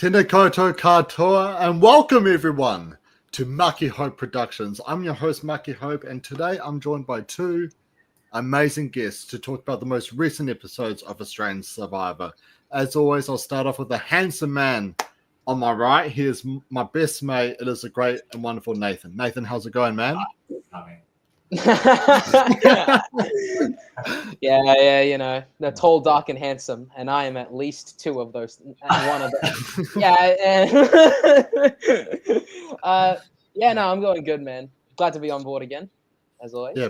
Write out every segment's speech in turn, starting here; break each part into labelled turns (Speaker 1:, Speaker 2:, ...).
Speaker 1: Tēnā koutou katoa, and welcome everyone to Mucky Hope Productions. I'm your host, Mucky Hope, and today I'm joined by two amazing guests to talk about the most recent episodes of Australian Survivor. As always, I'll start off with the handsome man on my right. He is my best mate. It is a great and wonderful Nathan. Nathan, how's it going, man?
Speaker 2: yeah, you know, they're tall, dark, and handsome, and I am at least two of those. One of them. No, I'm going good, man. Glad to be on board again, as always.
Speaker 1: Yeah,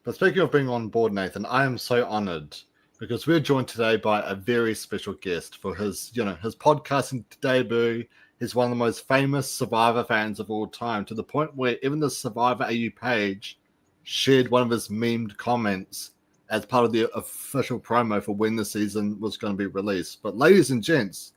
Speaker 1: but speaking of being on board, Nathan, I am so honored because we're joined today by a very special guest for his podcasting debut. He's one of the most famous Survivor fans of all time, to the point where even the Survivor AU page shared one of his memed comments as part of the official promo for when the season was going to be released. But ladies and gents,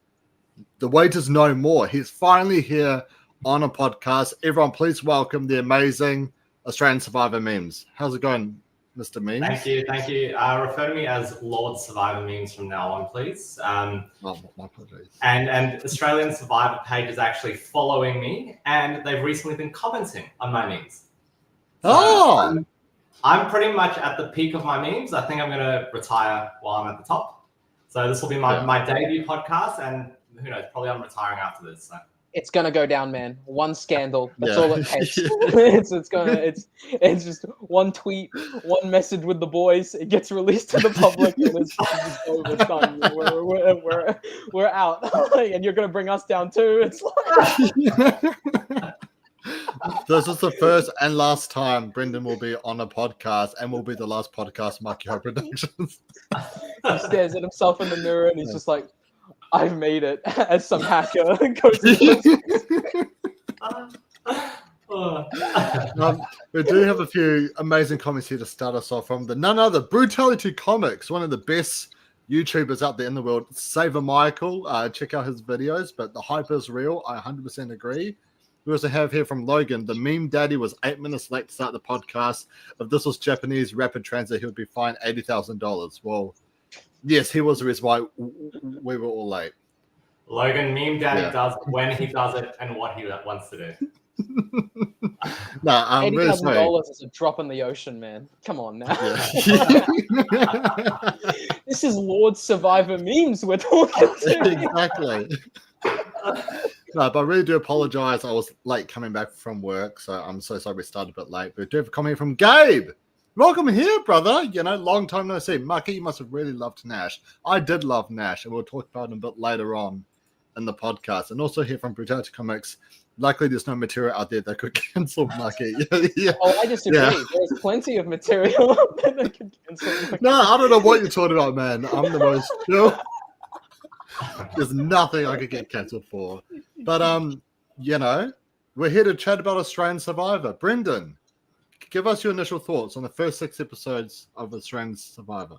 Speaker 1: the wait is no more. He's finally here on a podcast. Everyone, please welcome the amazing Australian Survivor Memes. How's it going, Mr. Memes?
Speaker 3: Thank you. Refer to me as Lord Survivor Memes from now on, please.
Speaker 1: My apologies.
Speaker 3: And Australian Survivor page is actually following me, and they've recently been commenting on my memes. So I'm pretty much at the peak of my memes. I think I'm going to retire while I'm at the top. So this will be my debut podcast, and who knows, probably I'm retiring after this. So.
Speaker 2: It's gonna go down, man. One scandal. That's
Speaker 1: Yeah.
Speaker 2: all it takes. It's just one tweet, one message with the boys. It gets released to the public, and it's over. It's done. We're out, and you're gonna bring us down too. It's like
Speaker 1: This is the first and last time Brendan will be on a podcast, and will be the last podcast Mucky Hope Productions.
Speaker 2: he stares at himself in the mirror, and he's just like, I've made it, as some hacker goes.
Speaker 1: We do have a few amazing comments here to start us off from none other Brutality Comics, one of the best YouTubers out there in the world. Saver Michael, check out his videos, but the hype is real. I 100% agree. We also have here from Logan, the meme daddy was 8 minutes late to start the podcast. If this was Japanese rapid transit, he would be fined $80,000. Well, yes, he was the reason why we were all late.
Speaker 3: Logan, meme daddy does when he does it and what he wants to do.
Speaker 1: No, I'm really sorry.
Speaker 2: $80,000 is a drop in the ocean, man. Come on now.
Speaker 1: Yeah.
Speaker 2: This is Lord Survivor Memes we're talking to.
Speaker 1: Exactly. No, but I really do apologize. I was late coming back from work, so I'm so sorry we started a bit late. But we do have a comment from Gabe. Welcome here, brother. You know, long time no see. Mucky, you must have really loved Nash. I did love Nash, and we'll talk about him a bit later on in the podcast. And also here from Brutality Comics, luckily there's no material out there that could cancel Mucky. Yeah.
Speaker 2: Oh, I disagree. Yeah. There's plenty of material out there that could cancel Mucky.
Speaker 1: No, I don't know what you're talking about, man. I'm the most chill. There's nothing I could get cancelled for. But, you know, we're here to chat about Australian Survivor. Brendan, give us your initial thoughts on the first 6 episodes of Australian Survivor.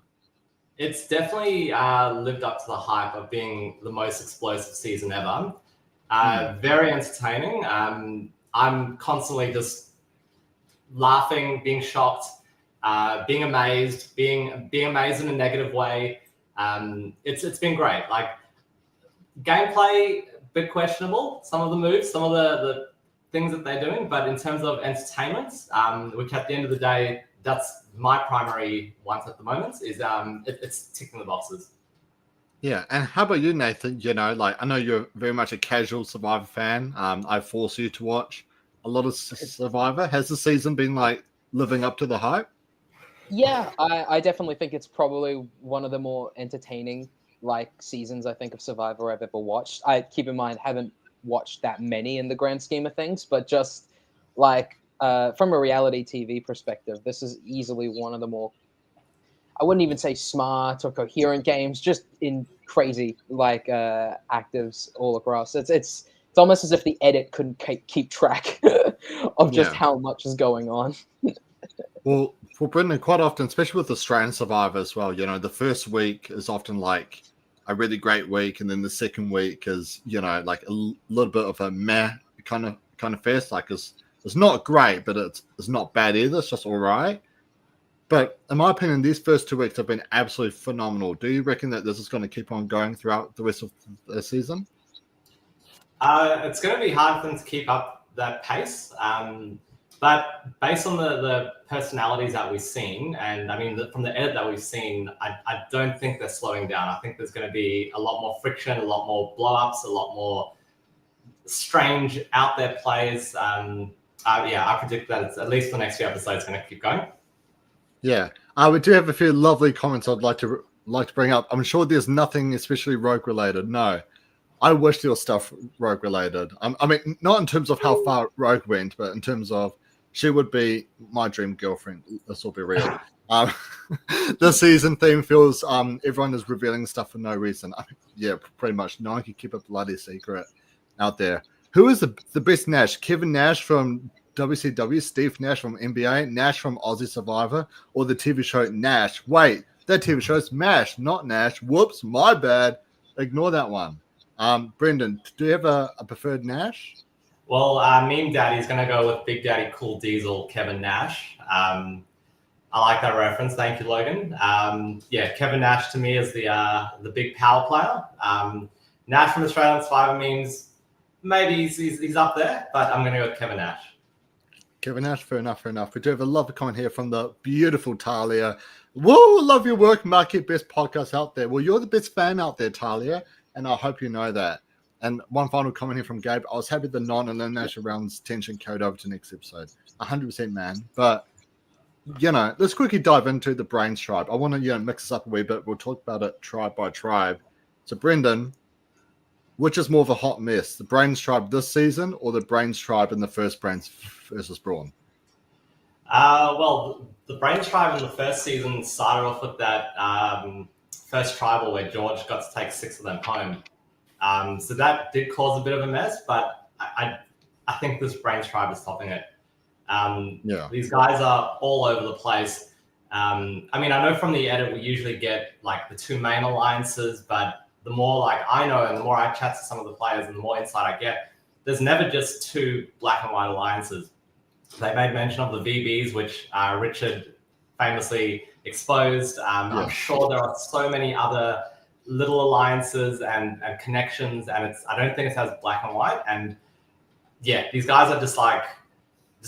Speaker 3: It's definitely lived up to the hype of being the most explosive season ever. Very entertaining. I'm constantly just laughing, being shocked, being amazed, being amazed in a negative way. It's been great. Like, gameplay, a bit questionable. Some of the moves, some of the things that they're doing, but in terms of entertainment, which at the end of the day, that's my primary ones at the moment, is it's ticking the boxes.
Speaker 1: Yeah, and how about you, Nathan? You know, like, I know you're very much a casual Survivor fan. I force you to watch a lot of Survivor. Has the season been like living up to the hype?
Speaker 2: Yeah, I definitely think it's probably one of the more entertaining seasons I think of Survivor I've ever watched. I keep in mind haven't watched that many in the grand scheme of things, but just from a reality TV perspective, this is easily one of the more, I wouldn't even say smart or coherent games, just in crazy actives all across. It's almost as if the edit couldn't keep track of just how much is going on.
Speaker 1: Well, for Brendan, quite often, especially with Australian Survivor as well, you know, the first week is often like a really great week, and then the second week is, you know, like a little bit of a meh kind of fest. Like it's not great, but it's not bad either. It's just all right. But in my opinion, these first 2 weeks have been absolutely phenomenal. Do you reckon that this is going to keep on going throughout the rest of the season?
Speaker 3: It's going to be hard for them to keep up that pace. But based on the personalities that we've seen, and I mean, from the edit that we've seen, I don't think they're slowing down. I think there's going to be a lot more friction, a lot more blow-ups, a lot more strange out there plays. I predict that it's, at least the next few episodes, going to keep going.
Speaker 1: Yeah, we do have a few lovely comments I'd like to bring up. I'm sure there's nothing especially Rogue related. No, I wish there was stuff Rogue related. I mean, not in terms of how far Rogue went, but in terms of she would be my dream girlfriend. This will be real. The season theme feels everyone is revealing stuff for no reason. I mean, yeah, pretty much. No one can keep a bloody secret out there. Who is the best Nash? Kevin Nash from WCW, Steve Nash from NBA, Nash from Aussie Survivor, or the TV show Nash? Wait, that TV show is MASH, not Nash. Whoops, my bad. Ignore that one. Brendan, do you have a preferred Nash?
Speaker 3: Well, Meme Daddy's going to go with Big Daddy Cool Diesel, Kevin Nash. I like that reference. Thank you, Logan. Kevin Nash to me is the big power player. Nash from Australian Survivor means maybe he's up there, but I'm going to go with Kevin Nash.
Speaker 1: Kevin Nash, fair enough. We do have a lovely comment here from the beautiful Talia. Whoa, love your work, Mucky, best podcast out there. Well, you're the best fan out there, Talia, and I hope you know that. And one final comment here from Gabe. I was happy the non-elimination rounds tension carried over to next episode. 100%, man. But, let's quickly dive into the Brains tribe. I want to, mix this up a wee bit. We'll talk about it tribe by tribe. So, Brendan, which is more of a hot mess? The Brains tribe this season or the Brains tribe in the first Brains versus Brawn?
Speaker 3: Well, the Brains tribe in the first season started off with that first tribal where George got to take 6 of them home. So that did cause a bit of a mess, but I think this Brains tribe is topping it. These guys are all over the place. I mean, I know from the edit we usually get like the 2 main alliances, but the more like I know and the more I chat to some of the players and the more insight I get, there's never just 2 black and white alliances. They made mention of the VBs, which Richard famously exposed. I'm sure there are so many other little alliances and connections, and I don't think it's as black and white. And yeah, these guys are just like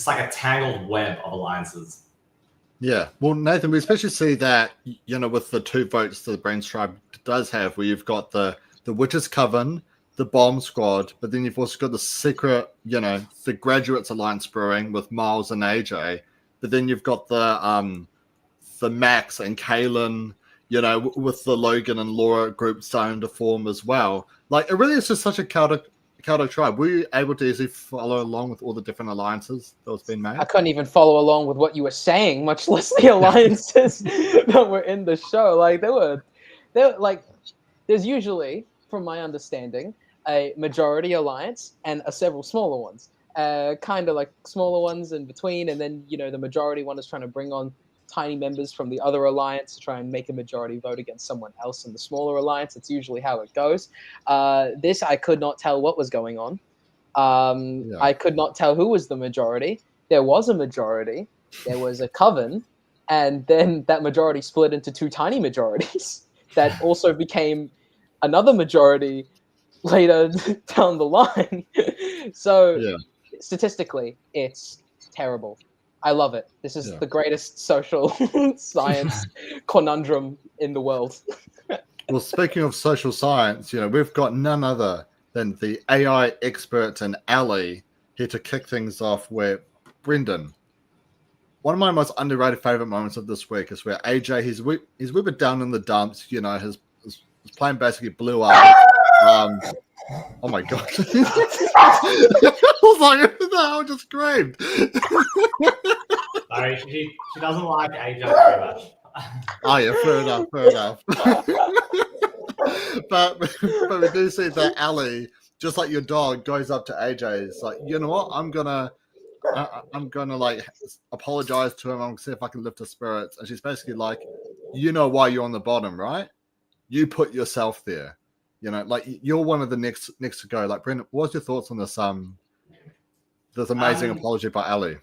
Speaker 3: a tangled web of alliances.
Speaker 1: Yeah, well, Nathan, we especially see that with the 2 votes that the Brains tribe does have, where you've got the Witches Coven, the Bomb Squad, but then you've also got the secret, the Graduates Alliance brewing with Miles and AJ, but then you've got the Max and Kalen, with the Logan and Laura group starting to form as well. Like, it really is just such a chaotic tribe. Were you able to easily follow along with all the different alliances that was being made?
Speaker 2: I couldn't even follow along with what you were saying, much less the alliances that were in the show. Like, there's usually, from my understanding, a majority alliance and several smaller ones. Kind of like smaller ones in between, and then the majority one is trying to bring on tiny members from the other alliance to try and make a majority vote against someone else in the smaller alliance. It's usually how it goes. This, I could not tell what was going on. I could not tell who was the majority. There was a majority. There was a coven. And then that majority split into 2 tiny majorities that also became another majority later down the line. So statistically, it's terrible. I love it. This is the greatest social science conundrum in the world.
Speaker 1: Well, speaking of social science, we've got none other than the AI expert and Ali here to kick things off. Where Brendan, one of my most underrated favorite moments of this week is where AJ he's a bit down in the dumps. His plane basically blew up. Oh my god! I was like, what the hell just screamed?
Speaker 3: Sorry, she doesn't like AJ very much.
Speaker 1: Oh yeah, fair enough. but we do see that Ali, just like your dog, goes up to AJ. It's like, you know what? I'm gonna like apologize to him. I'm gonna see if I can lift her spirits. And she's basically like, you know why you're on the bottom, right? You put yourself there. Like you're one of the next to go. Like, Brendan, what's your thoughts on this amazing apology by Ali?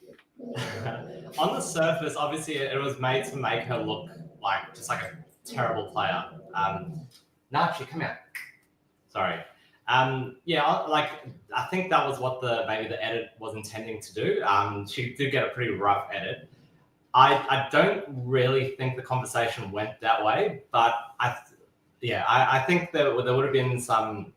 Speaker 3: On the surface, obviously, it was made to make her look like a terrible player. Nachi, come here. Sorry. Yeah, like I think that was what maybe the edit was intending to do. She did get a pretty rough edit. I don't really think the conversation went that way, but I think there would have been some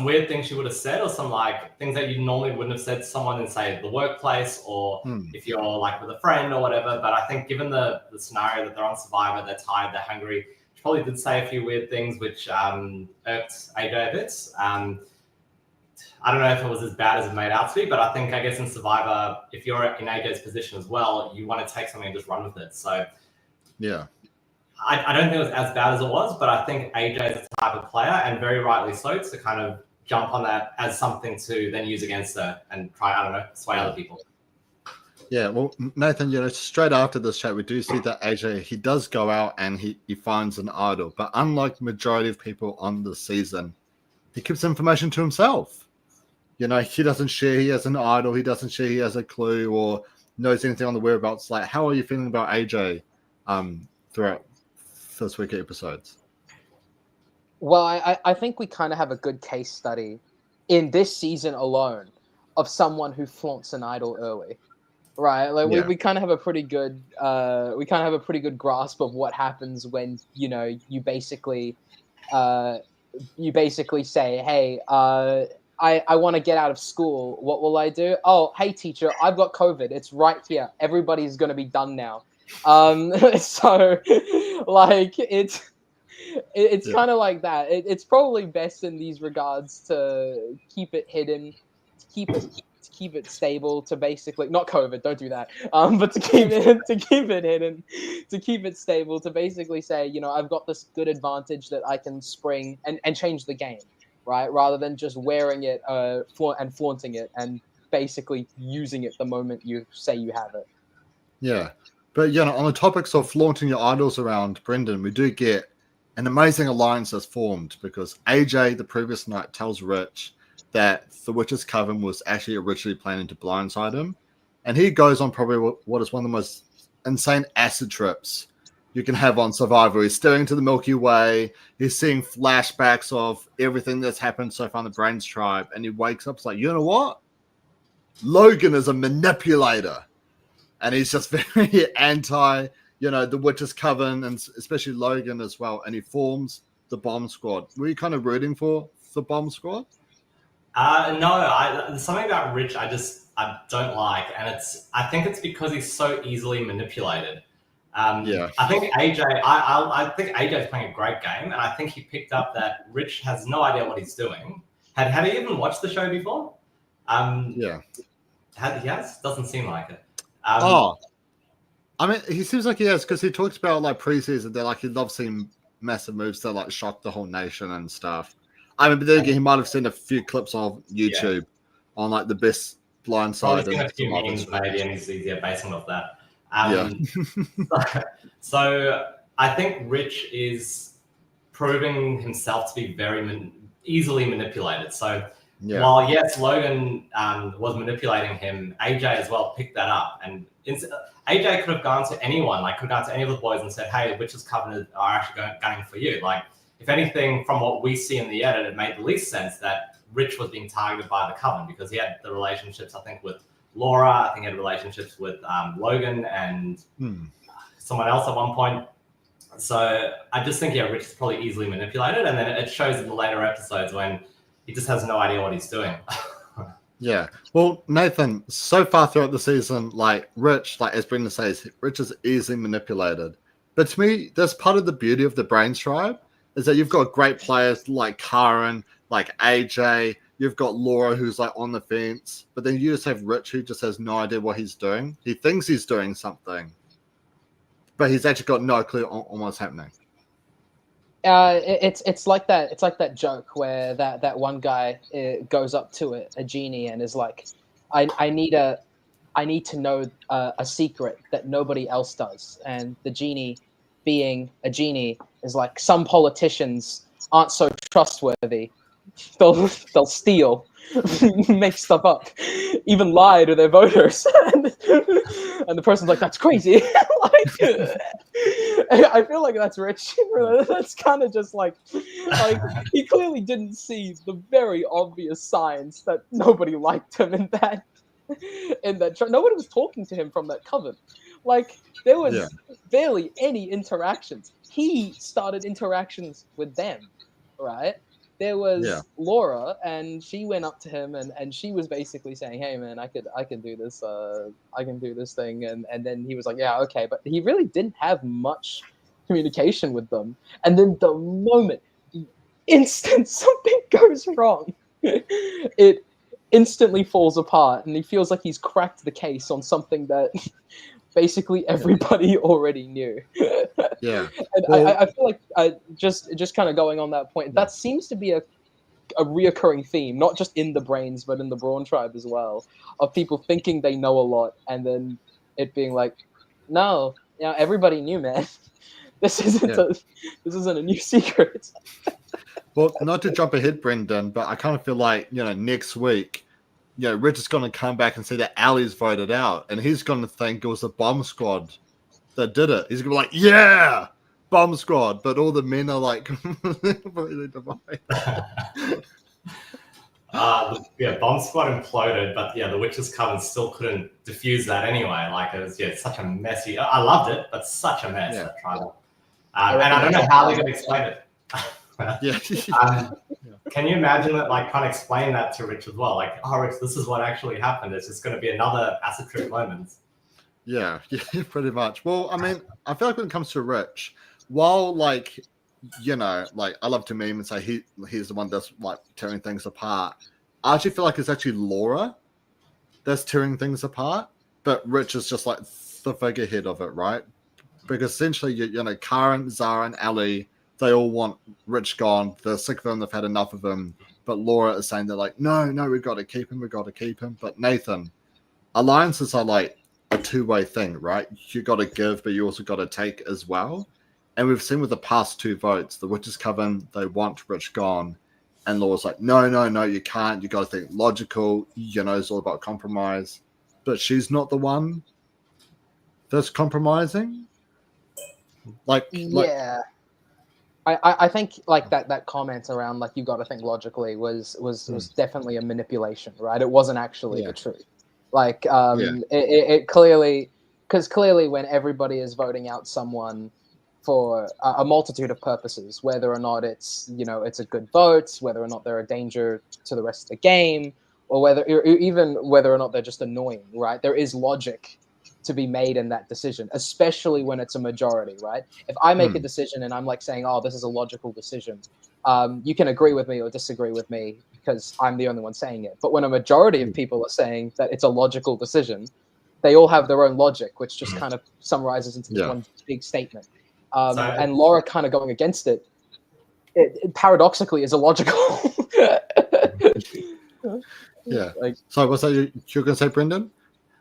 Speaker 3: weird things she would have said, or some like things that you normally wouldn't have said to someone in, say, the workplace, or if you're like with a friend or whatever. But I think given the scenario that they're on Survivor, they're tired, they're hungry, she probably did say a few weird things which irked AJ a bit. I don't know if it was as bad as it made out to be, but I guess in Survivor, if you're in AJ's position as well, you want to take something and just run with it. So
Speaker 1: yeah.
Speaker 3: I don't think it was as bad as it was, but I think AJ is the type of player, and very rightly so, to kind of jump on that as something to then use against her and try, I don't know, sway other people.
Speaker 1: Yeah, well, Nathan, straight after this chat, we do see that AJ, he does go out and he finds an idol, but unlike majority of people on the season, he keeps information to himself. He doesn't share he has an idol, he doesn't share he has a clue or knows anything on the whereabouts. Like, how are you feeling about AJ throughout first week episodes?
Speaker 2: Well, I think we kind of have a good case study in this season alone of someone who flaunts an idol early, right? Like we kind of have a pretty good grasp of what happens when you basically say, hey, I want to get out of school. What will I do? Oh, hey teacher, I've got COVID. It's right here. Everybody's gonna be done now. So like it's kind of like that. It's probably best in these regards to keep it hidden, to keep it stable, to basically not COVID, don't do that. But to keep it hidden, to keep it stable, to basically say, I've got this good advantage that I can spring and change the game, right? Rather than just wearing it and flaunting it and basically using it the moment you say you have it.
Speaker 1: Yeah. But, on the topics of flaunting your idols around, Brendan, we do get an amazing alliance that's formed because AJ, the previous night, tells Rich that the Witch's Coven was actually originally planning to blindside him. And he goes on probably what is one of the most insane acid trips you can have on Survivor. He's staring to the Milky Way. He's seeing flashbacks of everything that's happened so far in the Brains tribe. And he wakes up, it's like, you know what? Logan is a manipulator. And he's just very anti, the Witch's Coven, and especially Logan as well. And he forms the Bomb Squad. Were you kind of rooting for the Bomb Squad?
Speaker 3: No, there's something about Rich I don't like, and I think it's because he's so easily manipulated. I think AJ, I think AJ's playing a great game, and I think he picked up that Rich has no idea what he's doing. Had he even watched the show before? He has? Doesn't seem like it.
Speaker 1: He seems like he has, because he talks about like preseason that like he loves seeing massive moves that like shock the whole nation and stuff. But then again, he might have seen a few clips on YouTube on like the best blindside.
Speaker 3: He's seen a few memes maybe, and he's basing off that. So I think Rich is proving himself to be very easily manipulated. So while yes, Logan was manipulating him, AJ as well picked that up, and AJ could have gone to anyone, could have gone to any of the boys and said, "Hey, the Witch's Coven are actually gunning for you." Like, if anything, from what we see in the edit, it made the least sense that Rich was being targeted by the Coven, because he had the relationships, I think, with Laura. I think he had relationships with Logan and someone else at one point. So I just think, Rich is probably easily manipulated, and then it shows in the later episodes when he just has no idea what he's doing.
Speaker 1: Yeah. Well, Nathan, so far throughout the season, Rich, as Brendan says, Rich is easily manipulated. But to me, that's part of the beauty of the Brains tribe, is that you've got great players like Karen, like AJ, you've got Laura who's on the fence, but then you just have Rich who just has no idea what he's doing. He thinks he's doing something, but he's actually got no clue on what's happening.
Speaker 2: It's like that. It's like that joke where that one guy goes up to a genie and is like, I need to know a secret that nobody else does. And the genie, being a genie, is like, some politicians aren't so trustworthy. They'll steal, make stuff up, even lie to their voters. And the person's like, that's crazy. I feel like that's Rich. That's kind of just like he clearly didn't see the very obvious signs that nobody liked him in that nobody was talking to him from that coven. Like there was
Speaker 1: Yeah.
Speaker 2: barely any interactions. He started interactions with them, right? There
Speaker 1: Yeah.
Speaker 2: was Laura, and she went up to him, and she was basically saying, "Hey, man, I can do this. I can do this thing." And then he was like, "Yeah, okay," but he really didn't have much communication with them. And then the moment, the instant something goes wrong, it instantly falls apart, and he feels like he's cracked the case on something that basically everybody already knew.
Speaker 1: Yeah.
Speaker 2: And
Speaker 1: Well,
Speaker 2: I feel like just kind of going on that point, that seems to be a reoccurring theme, not just in the Brains, but in the Brawn tribe as well, of people thinking they know a lot and then it being like, no, yeah, everybody knew, man. This isn't a new secret.
Speaker 1: well, not to jump ahead, Brendan, but I kind of feel like, next week, Rich is going to come back and see that Ali's voted out, and he's going to think it was the bomb squad that did it. He's going to be like, yeah, bomb squad, but all the men are like completely divided.
Speaker 3: Bomb Squad imploded, but the Witches Coven still couldn't diffuse that anyway. Like it was, such a messy. I loved it, but such a mess that tribal. And I don't know how they're going to explain it. Can you imagine it? Like, trying to explain that to Rich as well. Like, oh, Rich, this is what actually happened. It's just going to be another acid trip moment.
Speaker 1: Yeah, pretty much. Well, I mean, I feel like when it comes to Rich, while I love to meme and say he's the one that's like tearing things apart. I actually feel like it's actually Laura that's tearing things apart, but Rich is just like the figurehead of it, right? Because essentially, Karen, Zara, and Ali, they all want Rich gone. They're sick of him. They've had enough of him. But Laura is saying they're like, no, we've got to keep him. We've got to keep him. But Nathan, alliances are like a two-way thing, right? You got to give, but you also got to take as well. And we've seen with the past two votes, the Witches Coven, they want Rich gone. And Laura's like, no, you can't. You got to think logical. It's all about compromise. But she's not the one that's compromising.
Speaker 2: Yeah. I think like that comment around like you got to think logically was definitely a manipulation, right? It wasn't actually the truth. Like it clearly, because clearly when everybody is voting out someone for a multitude of purposes, whether or not it's it's a good vote, whether or not they're a danger to the rest of the game, or whether or not they're just annoying, right? There is logic to be made in that decision, especially when it's a majority, right? If I make a decision and I'm like saying, oh, this is a logical decision, you can agree with me or disagree with me because I'm the only one saying it. But when a majority of people are saying that it's a logical decision, they all have their own logic, which just kind of summarizes into this one big statement. And Laura kind of going against it paradoxically is illogical.
Speaker 1: Yeah. So what's that you're going to say, Brendan?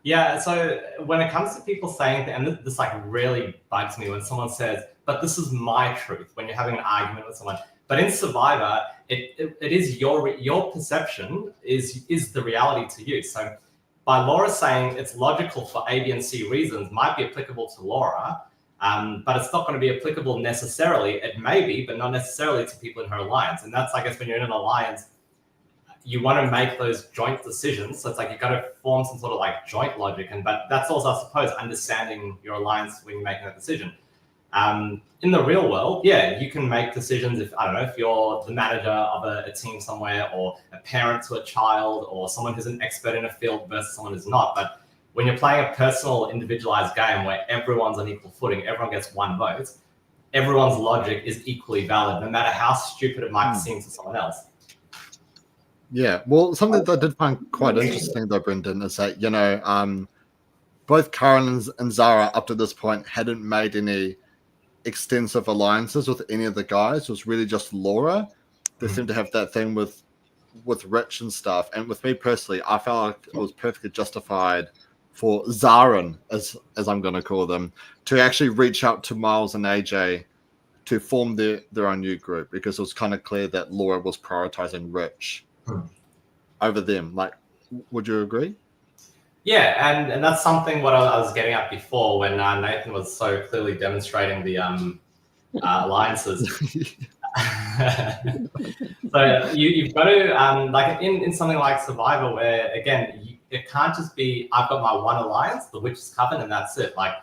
Speaker 3: Yeah, so when it comes to people saying, and this like really bugs me when someone says, but this is my truth, when you're having an argument with someone. But in Survivor, it is your perception is the reality to you. So by Laura saying it's logical for A, B, and C reasons might be applicable to Laura, but it's not going to be applicable necessarily. It may be, but not necessarily to people in her alliance. And that's, I guess, when you're in an alliance, you want to make those joint decisions. So it's like you've got to form some sort of like joint logic. But that's also, I suppose, understanding your alliance when you're making that decision. In the real world, you can make decisions if you're the manager of a team somewhere, or a parent to a child, or someone who's an expert in a field versus someone who's not. But when you're playing a personal, individualized game where everyone's on equal footing, everyone gets one vote, everyone's logic is equally valid, no matter how stupid it might seem to someone else.
Speaker 1: Yeah, well, something that I did find quite interesting, though, Brendan, is that, both Karen and Zara up to this point hadn't made any extensive alliances with any of the guys. It was really just Laura. They seemed to have that thing with Rich and stuff. And with me personally, I felt like it was perfectly justified for Zarin, as I'm going to call them, to actually reach out to Miles and AJ to form their own new group, because it was kind of clear that Laura was prioritizing Rich over them. Like, would you agree?
Speaker 3: Yeah, and that's something what I was getting at before when Nathan was so clearly demonstrating the alliances. So you've got to like in something like Survivor, where again it can't just be I've got my one alliance, the Witch's Coven, and that's it. Like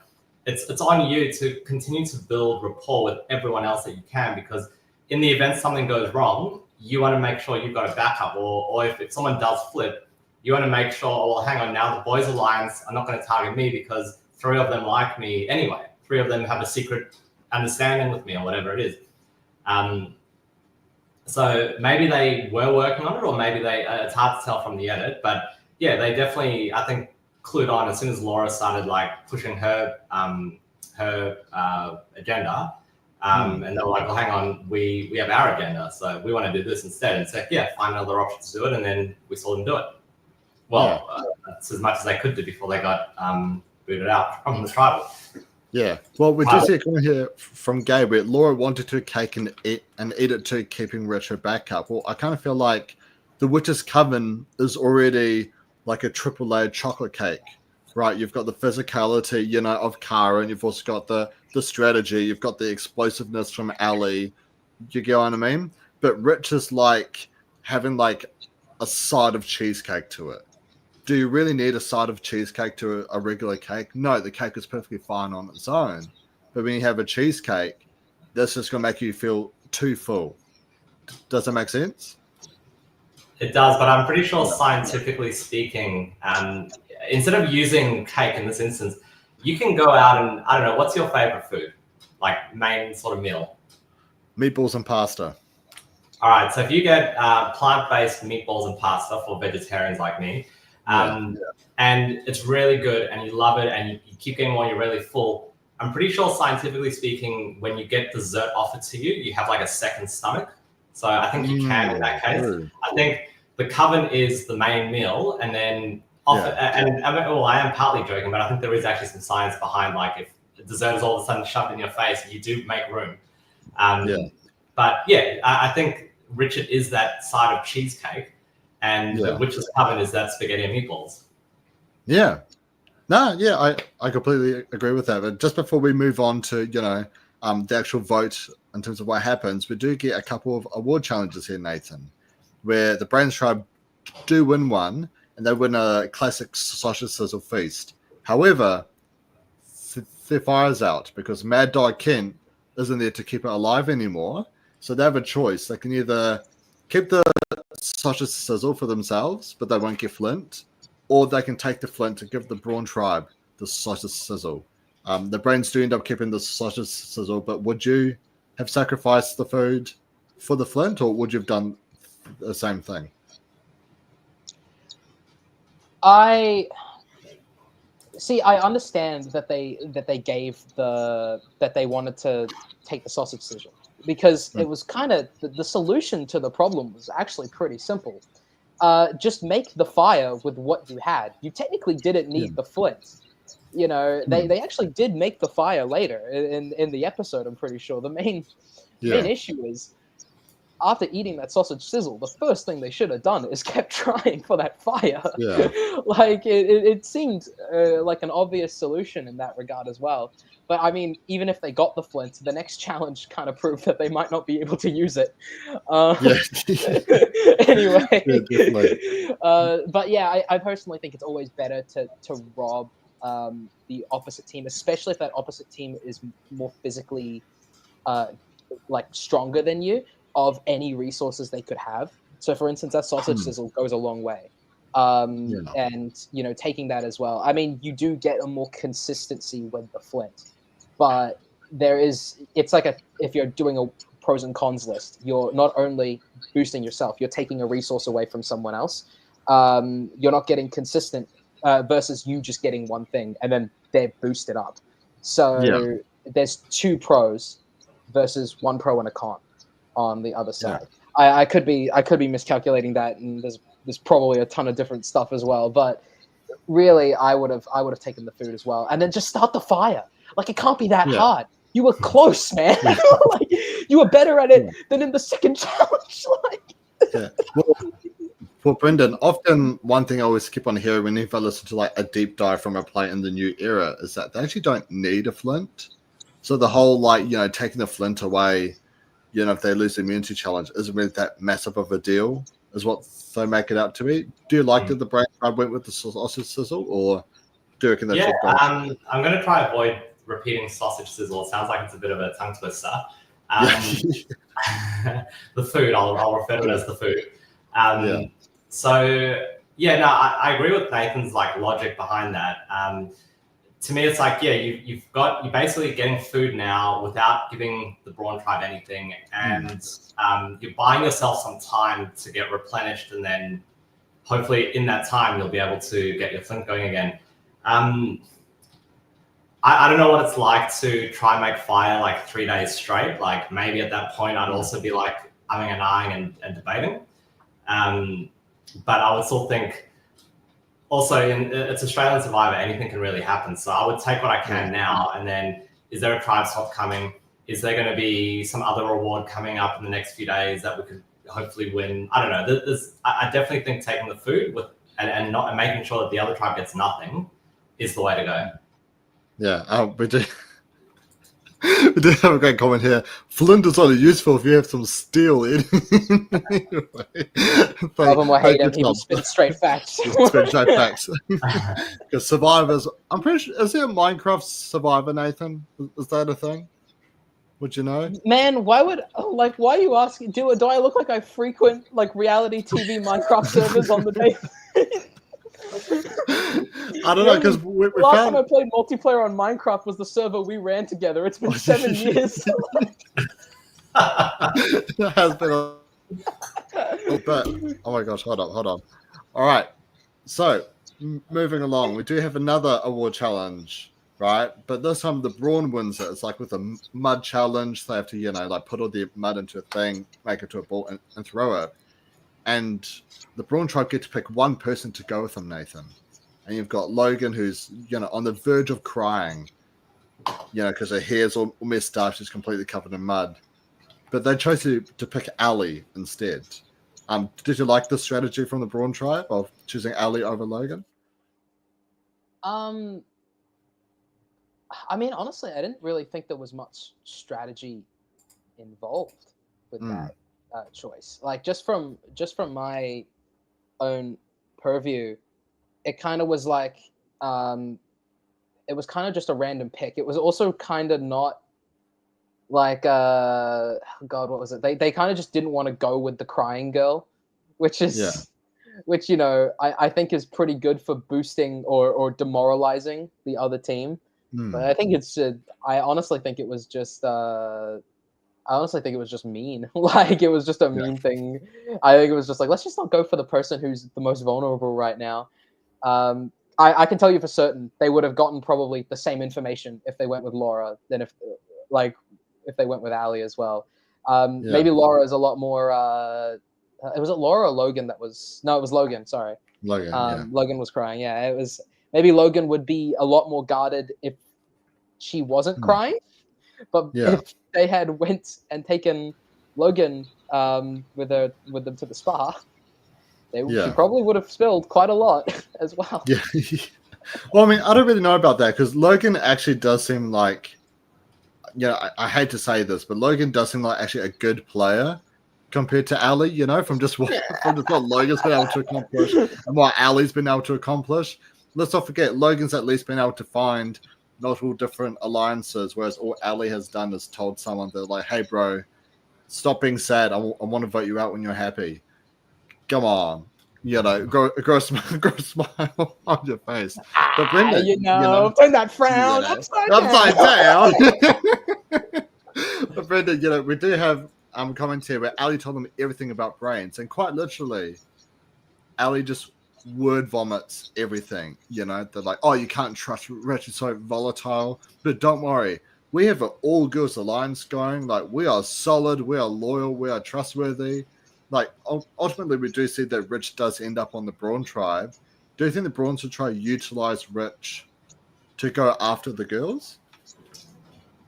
Speaker 3: it's on you to continue to build rapport with everyone else that you can, because in the event something goes wrong, you want to make sure you've got a backup, or if someone does flip, you want to make sure, well, hang on, now the boys alliance are not going to target me because 3 of them like me anyway. 3 of them have a secret understanding with me or whatever it is. So maybe they were working on it, or maybe it's hard to tell from the edit, but yeah, they definitely, I think, clued on as soon as Laura started like pushing her agenda. And they were like, well, hang on, we have our agenda, so we want to do this instead. And so, yeah, find another option to do it, and then we saw them do it. Well, that's as much as they could do before they got booted out from the tribal.
Speaker 1: Yeah. Well, we do see a comment here from Gabriel. Laura wanted to cake and eat it too, keeping Rich her backup. Well, I kind of feel like the Witch's Coven is already like a triple layered chocolate cake, right? You've got the physicality, you know, of Kara, and you've also got the strategy. You've got the explosiveness from Ali. You get what I mean? But Rich is like having like a side of cheesecake to it. Do you really need a side of cheesecake to a regular cake? No, the cake is perfectly fine on its own. But when you have a cheesecake, that's just going to make you feel too full. Does that make sense?
Speaker 3: It does, but I'm pretty sure scientifically speaking, instead of using cake in this instance, you can go out and, I don't know, what's your favorite food? Like main sort of meal?
Speaker 1: Meatballs and pasta.
Speaker 3: All right, so if you get plant-based meatballs and pasta for vegetarians like me, and it's really good and you love it and you keep getting more, you're really full, I'm pretty sure scientifically speaking, when you get dessert offered to you, you have like a second stomach. So I think you can in that case. True. I think the Coven is the main meal, and then I am partly joking, but I think there is actually some science behind, like, if the dessert is all of a sudden shoved in your face, you do make room. But yeah, I think Richard is that side of cheesecake, and the Witch's Coven is that spaghetti and meatballs.
Speaker 1: Yeah. No, yeah, I completely agree with that. But just before we move on to, you know, the actual vote in terms of what happens, we do get a couple of award challenges here, Nathan, where the Brains Tribe do win one, and they win a classic sausage sizzle feast. However, their fire's out because Mad Dog Kent isn't there to keep it alive anymore. So they have a choice. They can either keep the sausage sizzle for themselves, but they won't get Flint, or they can take the Flint and give the Brawn Tribe the sausage sizzle. The Brains do end up keeping the sausage sizzle, but would you have sacrificed the food for the Flint, or would you have done the same thing?
Speaker 2: I understand that they wanted to take the sausage sizzle, because it was kind of the solution to the problem was actually pretty simple. Just make the fire with what you had. You technically didn't need the Flint. You know, they actually did make the fire later in the episode, I'm pretty sure. The main issue is, after eating that sausage sizzle, the first thing they should have done is kept trying for that fire. Yeah. Like, it seemed like an obvious solution in that regard as well. But, I mean, even if they got the Flint, the next challenge kind of proved that they might not be able to use it. Anyway. But, yeah, I personally think it's always better to rob the opposite team, especially if that opposite team is more physically stronger than you, of any resources they could have. So, for instance, that sausage sizzle goes a long way. And, you know, taking that as well. I mean, you do get a more consistency with the Flint, but it's like if you're doing a pros and cons list, you're not only boosting yourself, you're taking a resource away from someone else. You're not getting consistent versus you just getting one thing and then they're boosted up. So there's 2 pros versus 1 pro and a con on the other side. I could be miscalculating that, and there's probably a ton of different stuff as well. But really, I would have taken the food as well, and then just start the fire. Like, it can't be that hard. You were close, man. Like, you were better at it than in the second challenge.
Speaker 1: Well, For Brendan, often one thing I always keep on hearing whenever I listen to like a deep dive from a player in the new era is that they actually don't need a flint. So the whole like, taking the flint away, if they lose the immunity challenge isn't really that massive of a deal, is what they make it out to be. Do you like that the Brawn tribe went with the sausage sizzle, or do you reckon that should have gone?
Speaker 3: I'm going to try avoid repeating sausage sizzle. It sounds like it's a bit of a tongue twister. The food, I'll refer to it as the food. So yeah, no, I agree with Nathan's like logic behind that. To me, it's like, you're basically getting food now without giving the Brawn tribe anything, and you're buying yourself some time to get replenished, and then hopefully in that time you'll be able to get your flint going again. I don't know what it's like to try and make fire like 3 days straight. Like maybe at that point I'd also be like umming and ahhing and debating. But I would still think also it's Australian Survivor, anything can really happen. So I would take what I can now, and then is there a tribe swap coming? Is there going to be some other reward coming up in the next few days that we could hopefully win? I don't know. I definitely think taking the food and making sure that the other tribe gets nothing is the way to go.
Speaker 1: Yeah, we do have a great comment here. Flint is only useful if you have some steel in.
Speaker 2: Love him or hate him, he will spit straight facts.
Speaker 1: Because survivors, I'm pretty sure, is there a Minecraft survivor, Nathan? Is that a thing? Would you know?
Speaker 2: Man, why are you asking? Do I look like I frequent like reality TV Minecraft servers on the day?
Speaker 1: I don't know, because we
Speaker 2: last
Speaker 1: found...
Speaker 2: time I played multiplayer on Minecraft was the server we ran together. It's been 7 years.
Speaker 1: It has been but oh my gosh, hold on. All right, so moving along, we do have another award challenge, right? But this time the Brawn wins it. It's like with a mud challenge. They have to, like put all the mud into a thing, make it to a ball, and throw it. And the Brawn tribe get to pick one person to go with them, Nathan. And you've got Logan, who's, on the verge of crying, because her hair's all messed up. She's completely covered in mud. But they chose to pick Ali instead. Did you like the strategy from the Brawn tribe of choosing Ali over Logan?
Speaker 2: I mean, honestly, I didn't really think there was much strategy involved with that choice. Like just from my own purview, it kind of was like it was kind of just a random pick. It was also kind of not like God, what was it? They kind of just didn't want to go with the crying girl, which is which I think is pretty good for boosting or demoralizing the other team. But I think I honestly think it was just mean. Like it was just a mean thing. I think it was just like, let's just not go for the person who's the most vulnerable right now. I can tell you for certain they would have gotten probably the same information if they went with Laura than if they went with Ali as well. Maybe Laura is a lot more. Was it Laura or Logan that was? No, it was Logan. Sorry,
Speaker 1: Logan.
Speaker 2: Logan was crying. Yeah, it was. Maybe Logan would be a lot more guarded if she wasn't crying. But if they had went and taken Logan with them to the spa, she probably would have spilled quite a lot as well.
Speaker 1: Yeah. Well, I mean, I don't really know about that because Logan actually does seem like, I hate to say this, but Logan does seem like actually a good player compared to Ali, from just what Logan's been able to accomplish and what Ali's been able to accomplish. Let's not forget, Logan's at least been able to find multiple different alliances, whereas all Ali has done is told someone, they're like, hey, bro, stop being sad. I want to vote you out when you're happy. Come on. Grow a smile on your face. But Brendan,
Speaker 2: turn that frown upside down.
Speaker 1: But Brendan, we do have comments here where Ali told them everything about brains, and quite literally, Ali just word vomits everything. They're like, oh, you can't trust Rich, it's so volatile. But don't worry, we have an all girls alliance going. Like, we are solid, we are loyal, we are trustworthy. Like, ultimately, we do see that Rich does end up on the Brawn tribe. Do you think the Brawns should try to utilize Rich to go after the girls?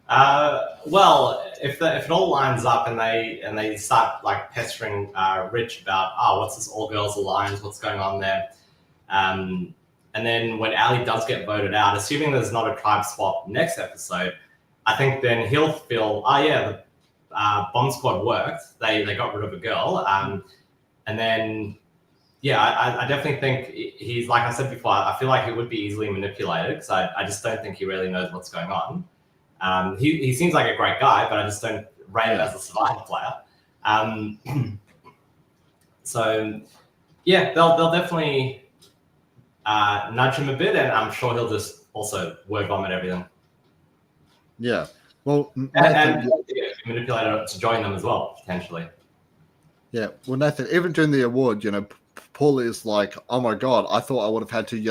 Speaker 3: Well, if it all lines up and they start like pestering Rich about what's this all girls alliance, what's going on there, and then when Ali does get voted out, assuming there's not a tribe swap next episode, I think then he'll feel the bomb squad worked. They got rid of a girl, and then. Yeah, I definitely think he's, like I said before, I feel like he would be easily manipulated because I just don't think he really knows what's going on. He seems like a great guy, but I just don't rate him as a survival player. So, yeah, they'll definitely nudge him a bit, and I'm sure he'll just also word vomit everything.
Speaker 1: Yeah, well,
Speaker 3: and manipulated to join them as well, potentially.
Speaker 1: Yeah, well, Nathan, even during the award, Paula is like, oh my God, I thought I would have had to,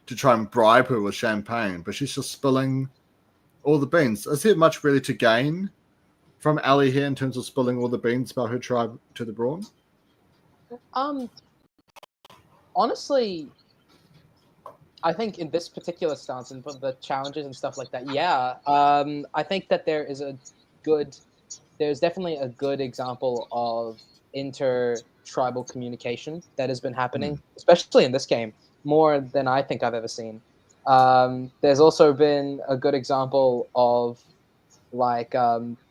Speaker 1: to try and bribe her with champagne, but she's just spilling all the beans. Is there much really to gain from Ali here in terms of spilling all the beans about her tribe to the Brawn?
Speaker 2: Honestly, I think in this particular stance and for the challenges and stuff like that, I think that there's definitely a good example of inter-tribal communication that has been happening, especially in this game, more than I think I've ever seen. There's also been a good example of like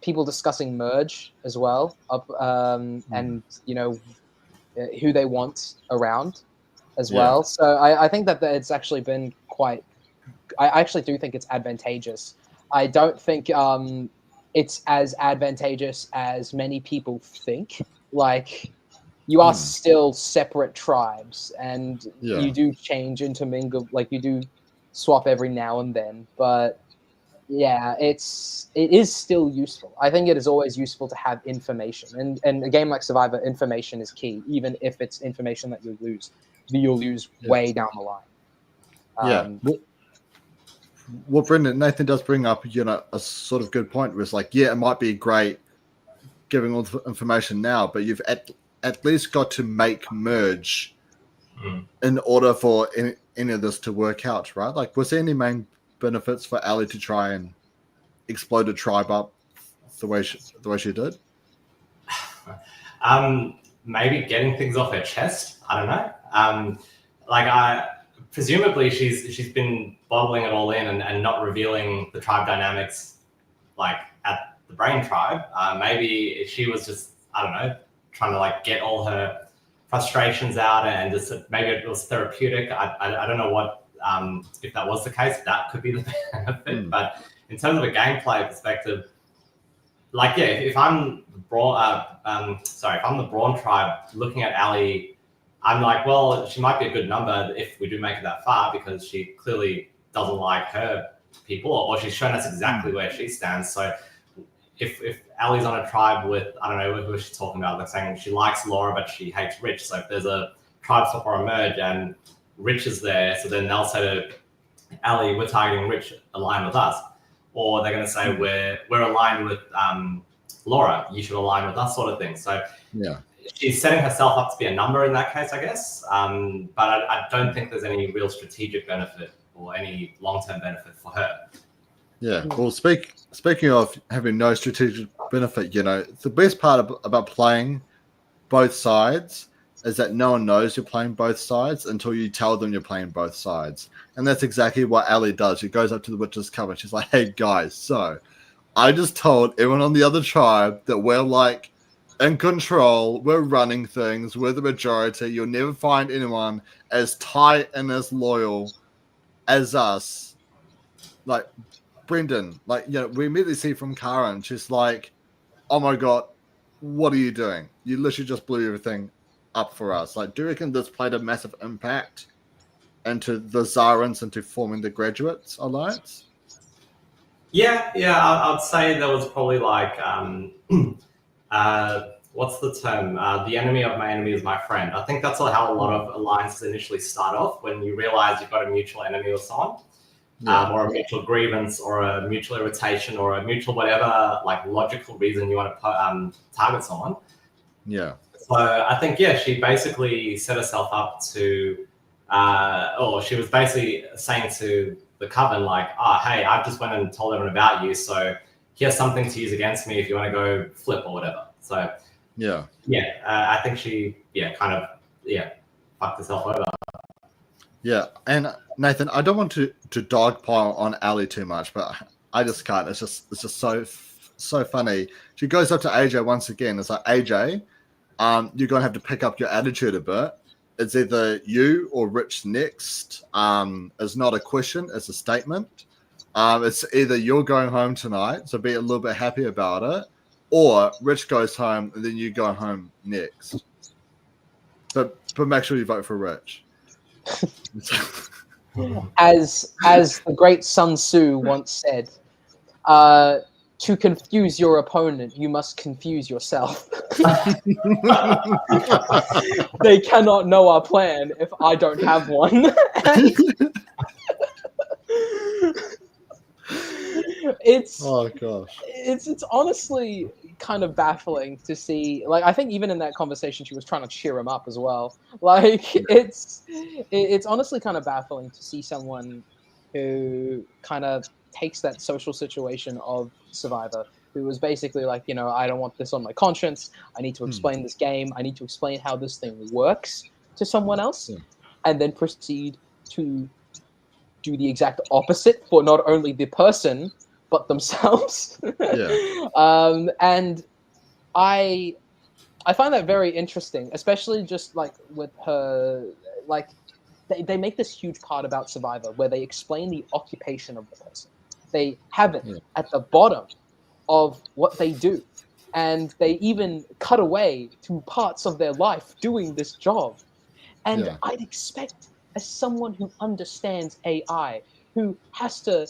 Speaker 2: people discussing merge as well, and who they want around as well. So I think that it's actually been quite. I actually do think it's advantageous. I don't think it's as advantageous as many people think. Like, you are still separate tribes, and you do change, intermingle, like you do swap every now and then. But yeah, it is still useful. I think it is always useful to have information, and a game like Survivor, information is key, even if it's information that you'll lose way down the line.
Speaker 1: Well, Brendan, Nathan does bring up, a sort of good point. Where it's like, it might be great giving all the information now, but you've at least got to make merge in order for any of this to work out, right? Like, was there any main benefits for Ali to try and explode a tribe up the way she did?
Speaker 3: Maybe getting things off her chest. I don't know. Presumably she's been bottling it all in and not revealing the tribe dynamics, like at the Brain tribe. Maybe she was just, I don't know, trying to like get all her frustrations out, and just maybe it was therapeutic. I don't know what if that was the case. That could be the benefit. But in terms of a gameplay perspective, like if I'm the Brawn, if I'm the Brawn tribe looking at Ali, I'm like, well, she might be a good number if we do make it that far, because she clearly doesn't like her people, or she's shown us exactly where she stands. So if Ali's on a tribe with, I don't know, who is she talking about? Like saying she likes Laura, but she hates Rich. So if there's a tribe swap or a merge and Rich is there, so then they'll say to Ali, we're targeting Rich, align with us. Or they're going to say, we're aligned with Laura, you should align with us, sort of thing. So she's setting herself up to be a number in that case, I guess. But I don't think there's any real strategic benefit or any long-term benefit for her.
Speaker 1: Yeah. Well, speaking of having no strategic benefit, the best part about playing both sides is that no one knows you're playing both sides until you tell them you're playing both sides. And that's exactly what Ali does. She goes up to the Witch's Coven. She's like, hey, guys, so I just told everyone on the other tribe that we're like in control, we're running things, we're the majority. You'll never find anyone as tight and as loyal as us. Like, Brendan, we immediately see from Karen, she's like, oh my God, what are you doing? You literally just blew everything up for us. Like, do you reckon this played a massive impact into the Zarans, into forming the Graduates Alliance?
Speaker 3: Yeah, I'd say there was probably like, what's the term? The enemy of my enemy is my friend. I think that's how a lot of alliances initially start off, when you realize you've got a mutual enemy or someone, or a mutual grievance, or a mutual irritation, or a mutual whatever, like logical reason you want to target someone.
Speaker 1: Yeah.
Speaker 3: So I think, she basically set herself up to, or she was basically saying to the Coven, like, hey, I've just went and told everyone about you, so here's something to use against me if you want to go flip or whatever. So
Speaker 1: yeah,
Speaker 3: I think she kind of fucked herself over.
Speaker 1: yeah. And Nathan, I don't want to dogpile on Ali too much, but I just can't. It's just so funny. She goes up to AJ once again. It's like, AJ, you're gonna have to pick up your attitude a bit. It's either you or Rich next. It's not a question, it's a statement. It's either you're going home tonight, so be a little bit happy about it, or Rich goes home and then you go home next. But make sure you vote for Rich.
Speaker 2: As the great Sun Tzu once said, to confuse your opponent, you must confuse yourself. They cannot know our plan if I don't have one.
Speaker 1: Oh gosh.
Speaker 2: It's honestly kind of baffling to see. Like, I think even in that conversation, she was trying to cheer him up as well. Like, it's honestly kind of baffling to see someone who kind of takes that social situation of Survivor, who was basically like, you know, I don't want this on my conscience. I need to explain this game. I need to explain how this thing works to someone else, and then proceed to do the exact opposite for not only the person but themselves. And I find that very interesting, especially just like with her, like they make this huge part about Survivor where they explain the occupation of the person. They have it at the bottom of what they do, and they even cut away to parts of their life doing this job. And I'd expect, as someone who understands AI, who has to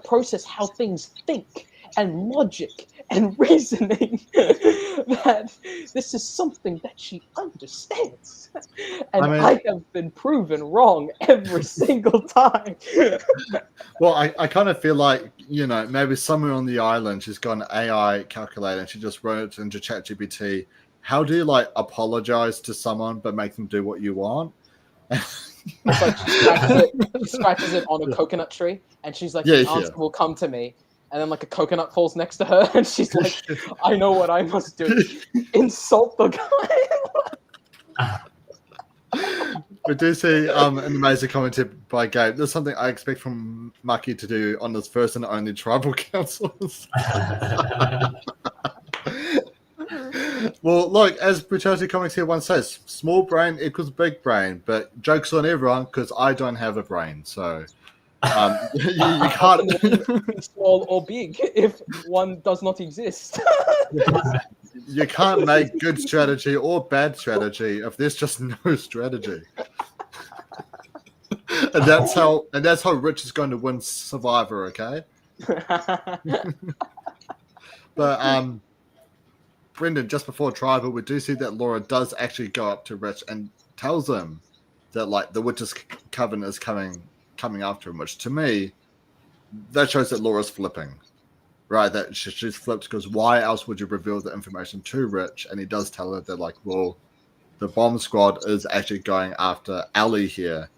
Speaker 2: process how things think and logic and reasoning, that this is something that she understands. And I have been proven wrong every single time.
Speaker 1: Well, I kind of feel like, you know, maybe somewhere on the island she's got an AI calculator and she just wrote it into ChatGPT. How do you like apologize to someone but make them do what you want?
Speaker 2: It's like she scratches it on a coconut tree, and she's like, the answer will come to me. And then like a coconut falls next to her, and she's like, I know what I must do. Insult the guy.
Speaker 1: We do see an amazing comment here by Gabe. There's something I expect from Mucky to do on this first and only tribal councils. Well, look, as Brutality Comics here once says, small brain equals big brain, but joke's on everyone because I don't have a brain, so you can't
Speaker 2: small or big if one does not exist.
Speaker 1: You can't make good strategy or bad strategy if there's just no strategy. And that's how Rich is going to win Survivor, okay? But Brendan, just before Tribal, we do see that Laura does actually go up to Rich and tells him that like the Witch's Coven is coming after him, which to me, that shows that Laura's flipping. Right, that she's flipped because why else would you reveal the information to Rich? And he does tell her that, like, well, the bomb squad is actually going after Ali here.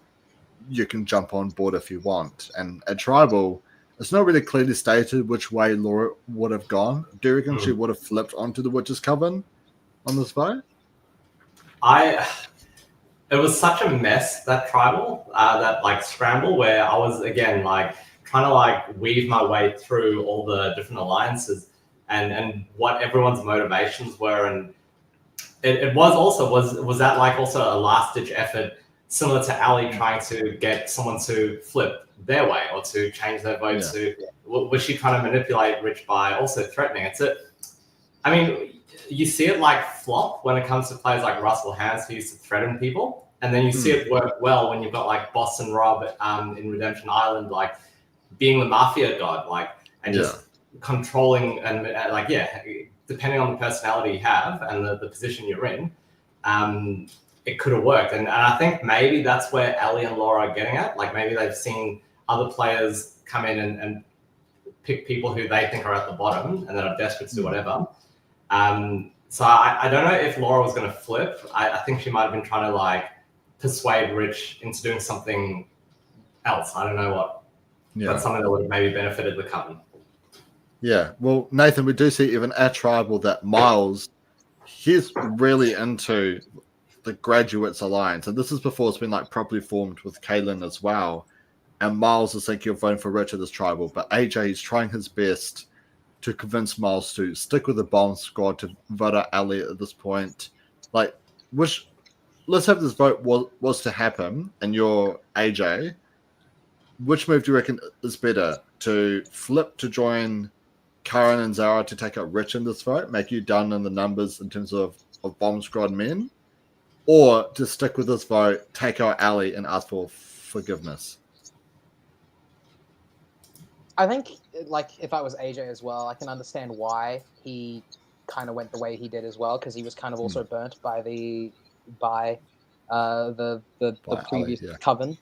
Speaker 1: You can jump on board if you want. And at Tribal, it's not really clearly stated which way Laura would have gone. Do you reckon she would have flipped onto the Witch's Coven on this vote?
Speaker 3: It was such a mess, that Tribal, that like scramble, where I was again like trying to like weave my way through all the different alliances and what everyone's motivations were. And it was that like also a last ditch effort similar to Ali trying to get someone to flip their way or to change their vote to, was she trying to manipulate Rich by also threatening? I mean, you see it like flop when it comes to players like Russell Hans who used to threaten people. And then you see it work well when you've got like Boston Rob in Redemption Island, like being the mafia god, like, and just controlling and depending on the personality you have and the position you're in, it could have worked. And I think maybe that's where Ali and Laura are getting at. Like maybe they've seen other players come in and pick people who they think are at the bottom and that are desperate to do whatever. So I don't know if Laura was going to flip. I think she might have been trying to like persuade Rich into doing something else. I don't know what. That's something that would have maybe benefited the coven.
Speaker 1: Yeah. Well, Nathan, we do see even at Tribal that Miles, he's really into the Graduates Alliance. And this is before it's been like properly formed with Kaylin as well. And Miles is thinking of voting for Richard as Tribal. But AJ is trying his best to convince Miles to stick with the bomb squad, to vote out Ali at this point. Like, which, let's have this vote was to happen, and you're AJ. Which move do you reckon is better? To flip to join Karen and Zara to take out Rich in this vote, make you down in the numbers in terms of bomb squad men, or to stick with this vote, take out Ali and ask for forgiveness?
Speaker 2: I think, like, if I was AJ as well, I can understand why he kind of went the way he did as well, because he was kind of also burnt by the previous
Speaker 1: Ali, yeah.
Speaker 2: coven,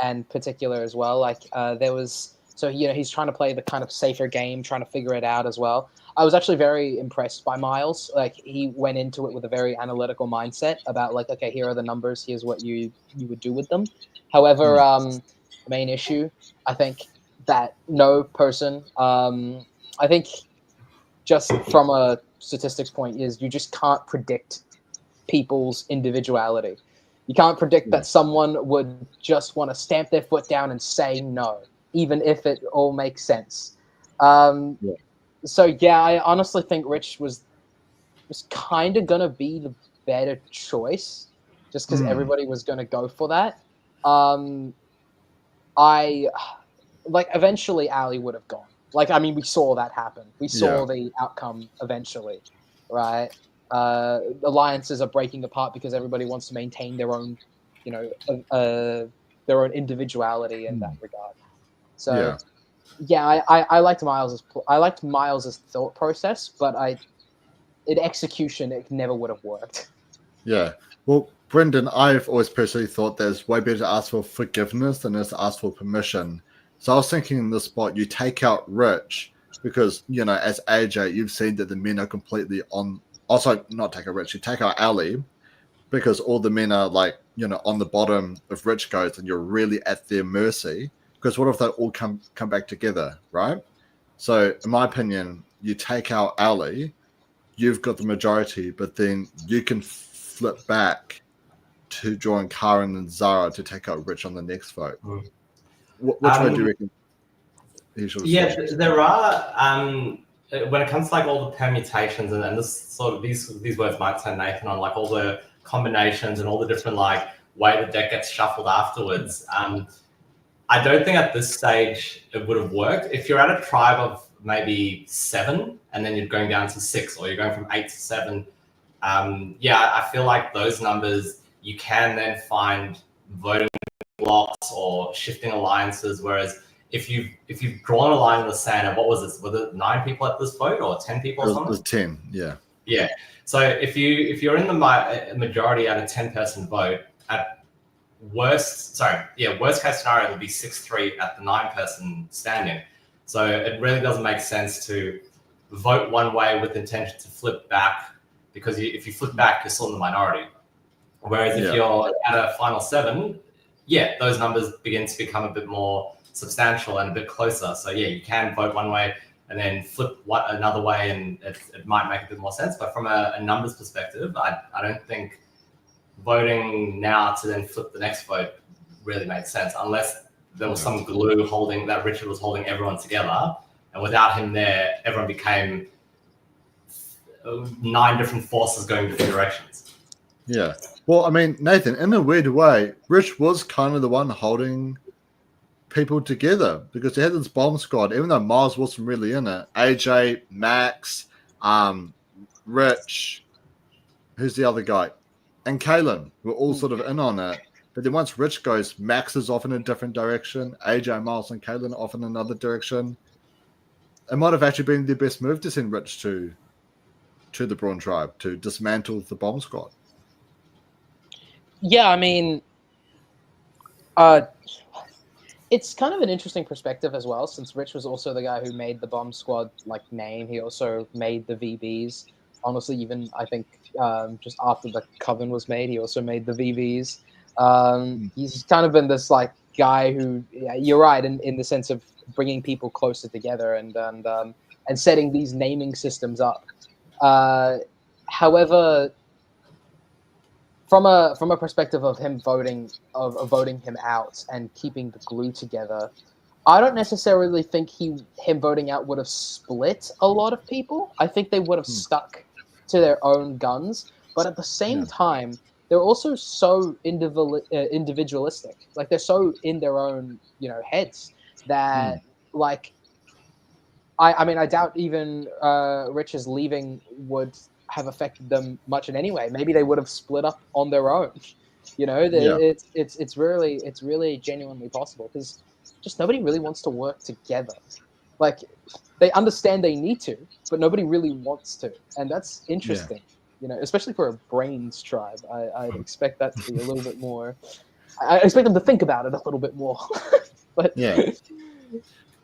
Speaker 2: and particular as well. Like, there was, so he's trying to play the kind of safer game, trying to figure it out as well. I was actually very impressed by Miles. Like, he went into it with a very analytical mindset about, like, okay, here are the numbers, here's what you would do with them. However, the main issue, I think, that no person, I think, just from a statistics point, is you just can't predict people's individuality. You can't predict that someone would just want to stamp their foot down and say no, even if it all makes sense. So yeah, I honestly think Rich was kind of gonna be the better choice, just because everybody was gonna go for that. Eventually Ali would have gone. Like, I mean, we saw that happen. We saw the outcome eventually, right? Alliances are breaking apart because everybody wants to maintain their own, their own individuality in that regard. So, I liked Miles's thought process, but in execution, it never would have worked.
Speaker 1: Yeah. Well, Brendan, I've always personally thought that it's way better to ask for forgiveness than to ask for permission. So I was thinking in this spot, you take out Rich because, as AJ, you've seen that the men are completely on. Also, not take out Rich, you take out Ali because all the men are like, on the bottom if Rich goes and you're really at their mercy. Because what if they all come back together, right? So, in my opinion, you take out Ali, you've got the majority, but then you can flip back to join Karen and Zara to take out Rich on the next vote. Which way do you reckon he should have switched?
Speaker 3: There are when it comes to like all the permutations and this sort of these words might turn Nathan on, like all the combinations and all the different like way the deck gets shuffled afterwards. I don't think at this stage it would have worked. If you're at a tribe of maybe 7 and then you're going down to 6, or you're going from 8 to 7, I feel like those numbers you can then find voting blocks or shifting alliances. Whereas if you've drawn a line in the sand, and what was this? Was it 9 people at this vote or 10 people?
Speaker 1: It was 10. Yeah.
Speaker 3: Yeah. So if you're in the majority at a 10-person vote, at worst case scenario, it would be 6-3 at the 9-person standing. So it really doesn't make sense to vote one way with intention to flip back, because if you flip back, you're still in the minority. Whereas if you're at a final 7, those numbers begin to become a bit more substantial and a bit closer. So you can vote one way and then flip another way, and it might make a bit more sense. But from a numbers perspective, I don't think voting now to then flip the next vote really made sense, unless there was some glue that Richard was holding everyone together, and without him there, everyone became 9 different forces going different directions.
Speaker 1: Yeah. Well, I mean, Nathan, in a weird way, Rich was kind of the one holding people together, because he had this bomb squad, even though Miles wasn't really in it. AJ, Max, Rich, who's the other guy? And Kaylin were all sort of in on it. But then once Rich goes, Max is off in a different direction. AJ, Miles, and Kaylin are off in another direction. It might have actually been the best move to send Rich to the Brawn tribe to dismantle the bomb squad.
Speaker 2: Yeah, I mean, it's kind of an interesting perspective as well, since Rich was also the guy who made the bomb squad name. He also made the VBs. Honestly, even I think just after the Coven was made, he also made the VBs. He's kind of been this guy who, yeah, you're right in the sense of bringing people closer together and setting these naming systems up. However, from a perspective of him voting him out and keeping the glue together, I don't necessarily think him voting out would have split a lot of people. I think they would have stuck to their own guns. But at the same time, they're also so individualistic. Like they're so in their own, heads that like I mean I doubt even Rich's leaving would have affected them much in any way. Maybe they would have split up on their own. It's really genuinely possible because just nobody really wants to work together. Like they understand they need to, but nobody really wants to, and that's interesting. Especially for a brains tribe, I'd expect that to be a little bit more. I expect them to think about it a little bit more. But
Speaker 1: yeah.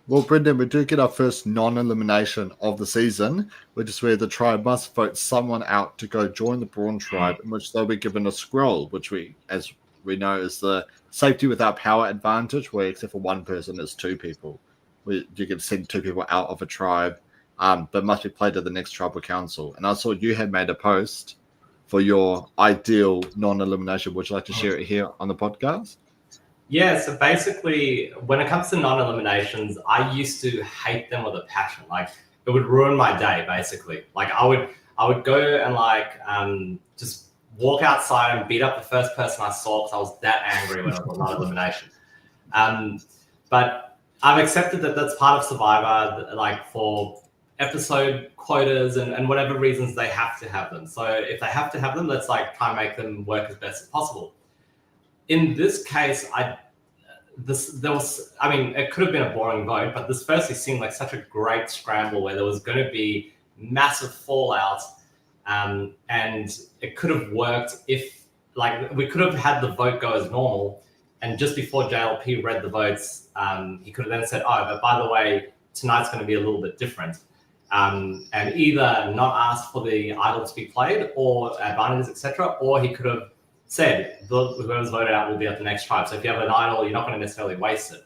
Speaker 1: Well, Brendan, we do get our first non-elimination of the season, which is where the tribe must vote someone out to go join the Brawn tribe, in which they'll be given a scroll, which as we know, is the safety without power advantage, where except for one person, it's two people. You can send two people out of a tribe, but must be played at the next tribal council. And I saw you had made a post for your ideal non-elimination. Would you like to share it here on the podcast?
Speaker 3: Yeah, so basically, when it comes to non-eliminations, I used to hate them with a passion. Like, it would ruin my day, basically. Like, I would go and just walk outside and beat up the first person I saw because I was that angry when it was a non-elimination. But I've accepted that that's part of Survivor, like for episode quotas and whatever reasons they have to have them. So if they have to have them, let's like try and make them work as best as possible. In this case, it could have been a boring vote, but this firstly seemed like such a great scramble where there was going to be massive fallout, and it could have worked if, like, we could have had the vote go as normal, and just before JLP read the votes, he could have then said, oh, but by the way, tonight's going to be a little bit different, and either not ask for the idol to be played or advantages, etc., or he could have said, whoever's voted out will be at the next tribe. So if you have an idol, you're not going to necessarily waste it.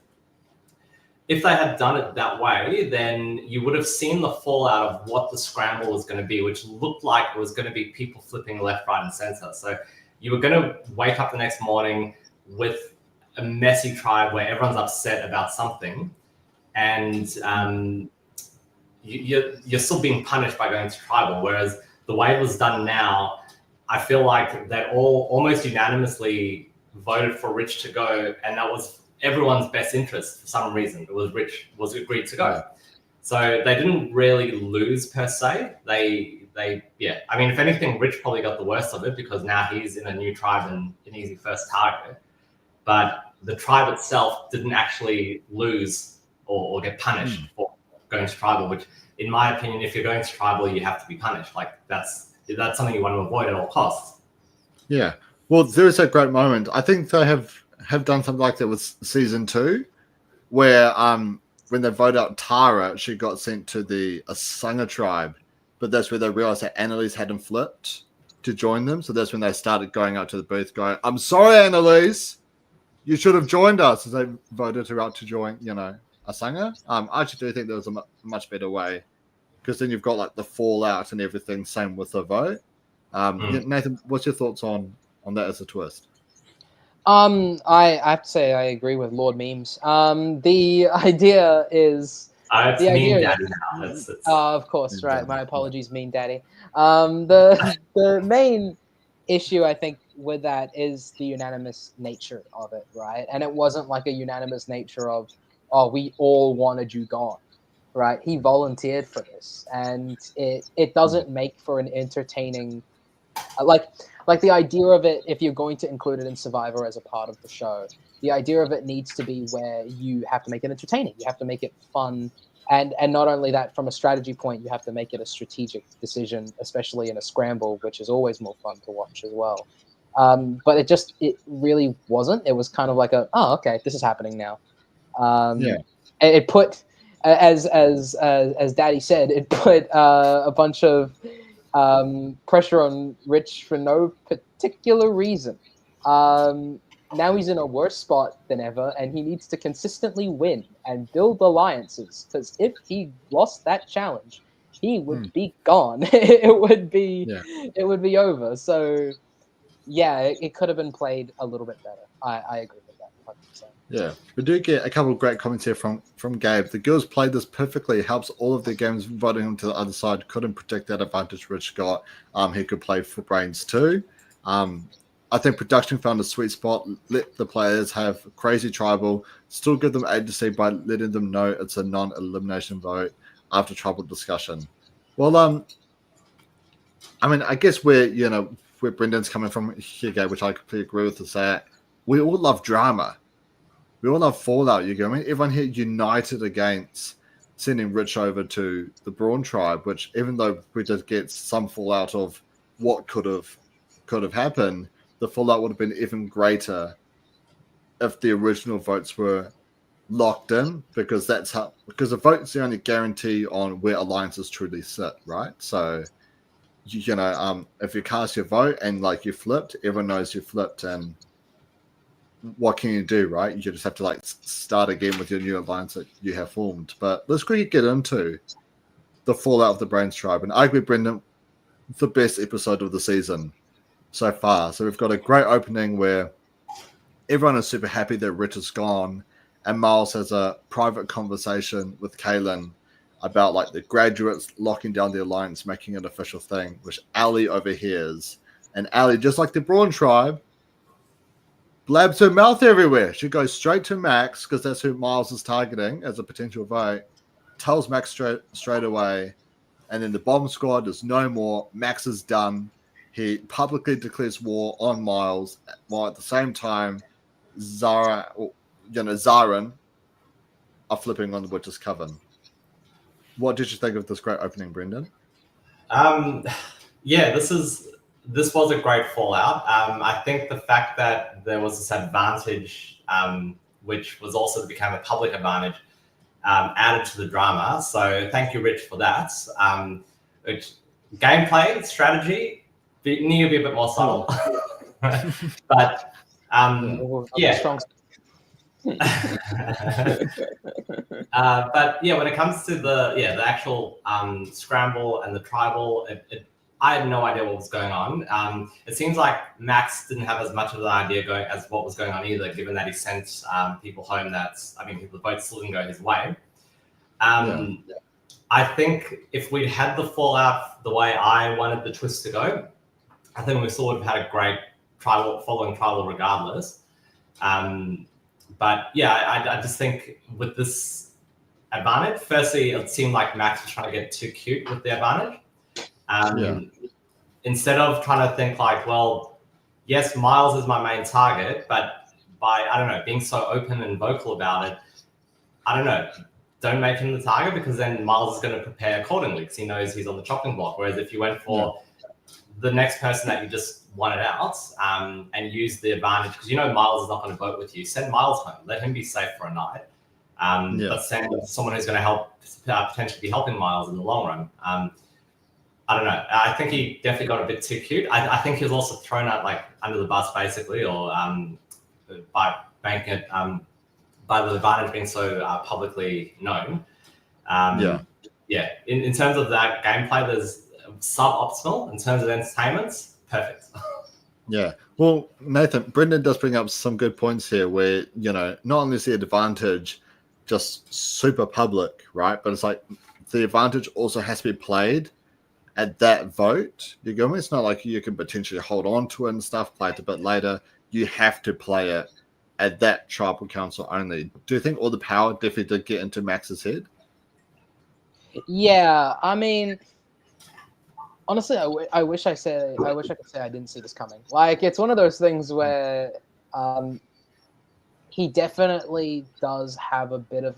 Speaker 3: If they had done it that way, then you would have seen the fallout of what the scramble was going to be, which looked like it was going to be people flipping left, right, and center. So you were going to wake up the next morning with a messy tribe where everyone's upset about something, and you're still being punished by going to tribal. Whereas the way it was done now, I feel like they all almost unanimously voted for Rich to go, and that was everyone's best interest for some reason. It was Rich was agreed to go. So they didn't really lose per se. I mean, if anything, Rich probably got the worst of it because now he's in a new tribe and an easy first target. But the tribe itself didn't actually lose or get punished for going to tribal, which in my opinion, if you're going to tribal, you have to be punished. Like that's something you want to avoid at all costs.
Speaker 1: Yeah. Well, there is a great moment. I think they have done something like that with season 2, where when they voted out Tara, she got sent to the Asanga tribe, but that's where they realized that Annalise hadn't flipped to join them. So that's when they started going out to the booth going, I'm sorry, Annalise, you should have joined us, as they voted her out to join, Asanga. I actually do think there was a much better way, because then you've got like the fallout and everything. Same with the vote. Nathan, what's your thoughts on that as a twist?
Speaker 2: I have to say I agree with Lord Memes. The idea is
Speaker 3: it's
Speaker 2: the
Speaker 3: Mean
Speaker 2: idea
Speaker 3: Daddy
Speaker 2: is,
Speaker 3: now. It's
Speaker 2: of course, right. Daddy. My apologies, Mean Daddy. The main issue I think with that is the unanimous nature of it, right? And it wasn't like a unanimous nature of, oh, we all wanted you gone. Right, he volunteered for this, and it doesn't make for an entertaining, like the idea of it. If you're going to include it in Survivor as a part of the show, the idea of it needs to be where you have to make it entertaining, you have to make it fun, and not only that, from a strategy point, you have to make it a strategic decision, especially in a scramble, which is always more fun to watch as well. But it really wasn't. It was kind of like okay, this is happening now. It put. As Daddy said, it put a bunch of pressure on Rich for no particular reason. now he's in a worse spot than ever, and he needs to consistently win and build alliances. Because if he lost that challenge, he would be gone. It would be over. So yeah, it could have been played a little bit better. I agree with that 100%.
Speaker 1: Yeah, we do get a couple of great comments here from Gabe. The girls played this perfectly. It helps all of their games, voting him to the other side. Couldn't predict that advantage Rich got. He could play for Brains too. I think production found a sweet spot. Let the players have crazy tribal. Still give them agency by letting them know it's a non-elimination vote after tribal discussion. Well, I mean, I guess where Brendan's coming from here, Gabe, which I completely agree with, is that we all love drama. We all love fallout. You go, I mean, everyone here united against sending Rich over to the Brawn tribe, which even though we did get some fallout of what could have happened, the fallout would have been even greater if the original votes were locked in, because the vote's the only guarantee on where alliances truly sit, right? So if you cast your vote and you flipped, everyone knows you flipped, and what can you do, right? You just have to start again with your new alliance that you have formed. But let's quickly get into the fallout of the Brains tribe. And I agree, Brendan, the best episode of the season so far. So we've got a great opening where everyone is super happy that Rich is gone, and Miles has a private conversation with Kaylin about the graduates locking down the alliance, making an official thing, which Ali overhears. And Ali, just like the Brawn tribe, blabs her mouth everywhere. She goes straight to Max, because that's who Miles is targeting as a potential vote. Tells Max straight away. And then the bomb squad is no more. Max is done. He publicly declares war on Miles, while at the same time, Zarin are flipping on the Witch's Coven. What did you think of this great opening, Brendan?
Speaker 3: Yeah, this was a great fallout. I think the fact that there was this advantage, which was also became a public advantage, added to the drama. So thank you, Rich, for that. Gameplay, strategy, need to be a bit more subtle. But yeah. But yeah, when it comes to the actual scramble and the tribal, I had no idea what was going on. It seems like Max didn't have as much of an idea as what was going on either, given that he sent people home. The vote still didn't go his way. I think if we had the fallout the way I wanted the twist to go, I think we still would have had a great following tribal regardless. But yeah, I just think with this advantage, firstly, it seemed like Max was trying to get too cute with the advantage. Instead of trying to think well, yes, Miles is my main target, but by, being so open and vocal about it, don't make him the target, because then Miles is going to prepare accordingly because he knows he's on the chopping block. Whereas if you went for the next person that you just wanted out and use the advantage, because Miles is not going to vote with you, send Miles home, let him be safe for a night. But send someone who's going to help, potentially be helping Miles in the long run. I don't know. I think he definitely got a bit too cute. I think he was also thrown out under the bus basically, or by banking it by the advantage being so publicly known. In terms of that gameplay, there's suboptimal. In terms of entertainment, perfect.
Speaker 1: Yeah. Well, Nathan, Brendan does bring up some good points here where, not only is the advantage just super public, right? But it's the advantage also has to be played at that vote. You go, it's not like you can potentially hold on to it and stuff, play it a bit later. You have to play it at that tribal council only. Do you think all the power definitely did get into Max's head?
Speaker 2: Yeah, I mean, honestly, I wish I could say I didn't see this coming. It's one of those things where he definitely does have a bit of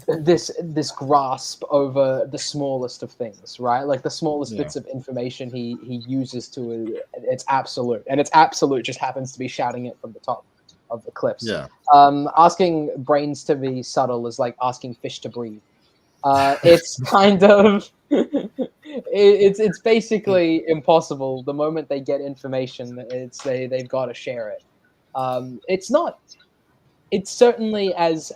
Speaker 2: this grasp over the smallest of things, right? The smallest bits of information he uses to it's absolute, and it's absolute just happens to be shouting it from the top of the cliffs.
Speaker 1: Yeah.
Speaker 2: Asking Brains to be subtle is like asking fish to breathe. It's kind of it's basically impossible. The moment they get information, they've got to share it. It's not. It's certainly as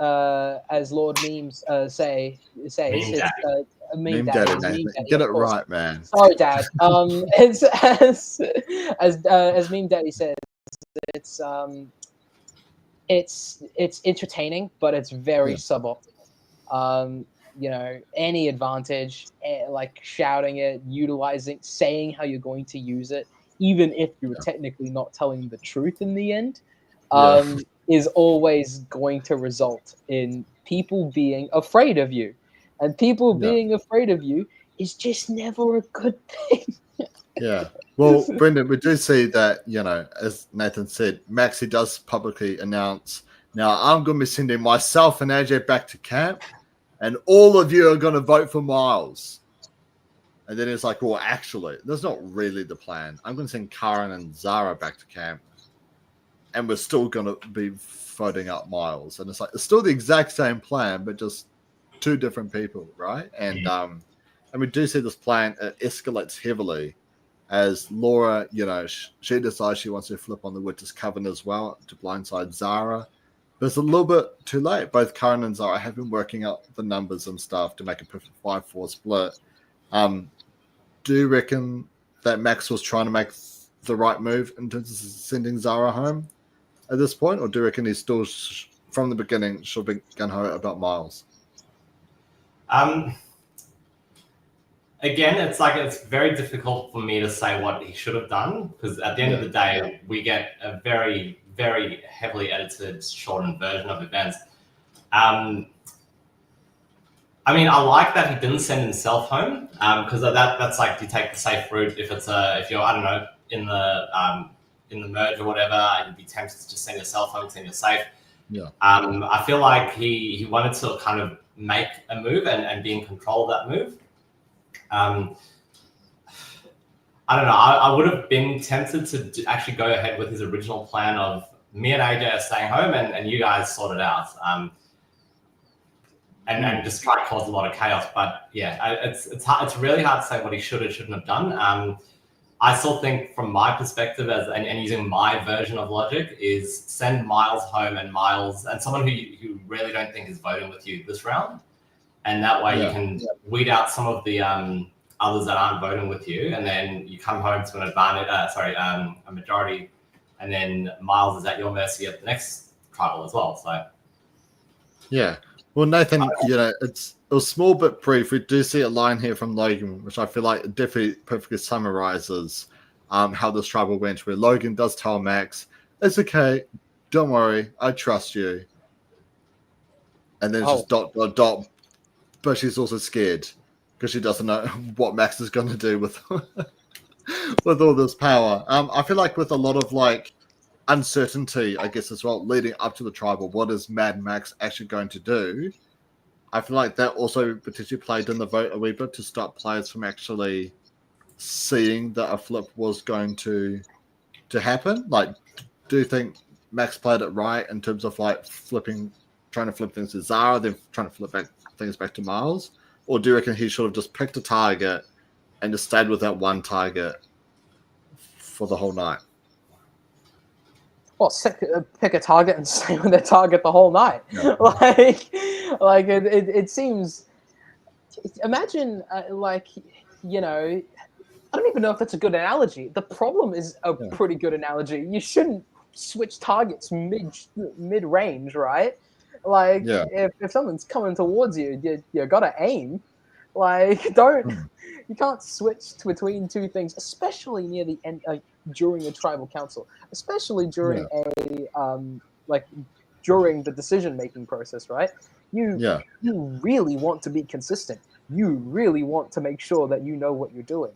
Speaker 2: Lord Memes says
Speaker 3: Meme
Speaker 2: it's
Speaker 3: Daddy.
Speaker 2: Meme
Speaker 1: Meme
Speaker 2: Daddy,
Speaker 1: Daddy, Nathan.
Speaker 2: Meme Daddy,
Speaker 1: Get
Speaker 2: of
Speaker 1: it
Speaker 2: course.
Speaker 1: right, man.
Speaker 2: Sorry, Dad. It's as Meme Daddy says, it's it's entertaining, but it's very suboptimal. Any advantage, like shouting it, utilizing, saying how you're going to use it, even if you're technically not telling the truth in the end, is always going to result in people being afraid of you. And people being afraid of you is just never a good thing.
Speaker 1: Yeah. Well, Brendan, we do see that, as Nathan said, Maxi does publicly announce, now I'm going to be sending myself and AJ back to camp, and all of you are going to vote for Miles. And then it's like, well, actually, that's not really the plan. I'm going to send Karen and Zara back to camp, and we're still going to be voting up Miles. And it's like, it's still the exact same plan, but just two different people, right? And we do see this plan, it escalates heavily as Laura, she decides she wants to flip on the Witch's Coven as well to blindside Zara. But it's a little bit too late. Both Karen and Zara have been working out the numbers and stuff to make a perfect 5-4 split. Do you reckon that Max was trying to make the right move in terms of sending Zara home at this point? Or do you reckon he's still, from the beginning, should be gung-ho about Miles?
Speaker 3: Again, it's very difficult for me to say what he should have done, because at the end of the day, we get a very, very heavily edited, shortened version of events. I like that he didn't send himself home, because that's like, you take the safe route. If you're I don't know, in the merge or whatever, you'd be tempted to just send yourself home, saying you're safe.
Speaker 1: Yeah.
Speaker 3: I feel like he wanted to kind of make a move and be in control of that move. I don't know. I would have been tempted to actually go ahead with his original plan of me and AJ are staying home and you guys sort it out. And just try to cause a lot of chaos. But yeah, it's really hard to say what he should or shouldn't have done. I still think, from my perspective, and using my version of logic, is send Miles home and someone who you really don't think is voting with you this round. And that way you can weed out some of the others that aren't voting with you, and then you come home to a majority, and then Miles is at your mercy at the next tribal as well. So
Speaker 1: yeah. Well, Nathan, it was small but brief. We do see a line here from Logan, which I feel like definitely perfectly summarizes how this tribal went, where Logan does tell Max, "It's okay, don't worry, I trust you." And then it's just dot. But she's also scared because she doesn't know what Max is going to do with with all this power. I feel like with a lot of uncertainty, I guess, as well, leading up to the tribal, what is Mad Max actually going to do? I feel like that also potentially played in the vote a wee bit to stop players from actually seeing that a flip was going to happen. Do you think Max played it right in terms of trying to flip things to Zara, then trying to flip things back to Miles? Or do you reckon he should have just picked a target and just stayed with that one target for the whole night?
Speaker 2: Well, pick a target and stay with that target the whole night. Yeah. It seems. Imagine, I don't even know if that's a good analogy. The problem is a pretty good analogy. You shouldn't switch targets mid range, right? If someone's coming towards you, you gotta aim. You can't switch between two things, especially near the end, during a tribal council, especially during during the decision-making process, right? You really want to be consistent. You really want to make sure that you know what you're doing.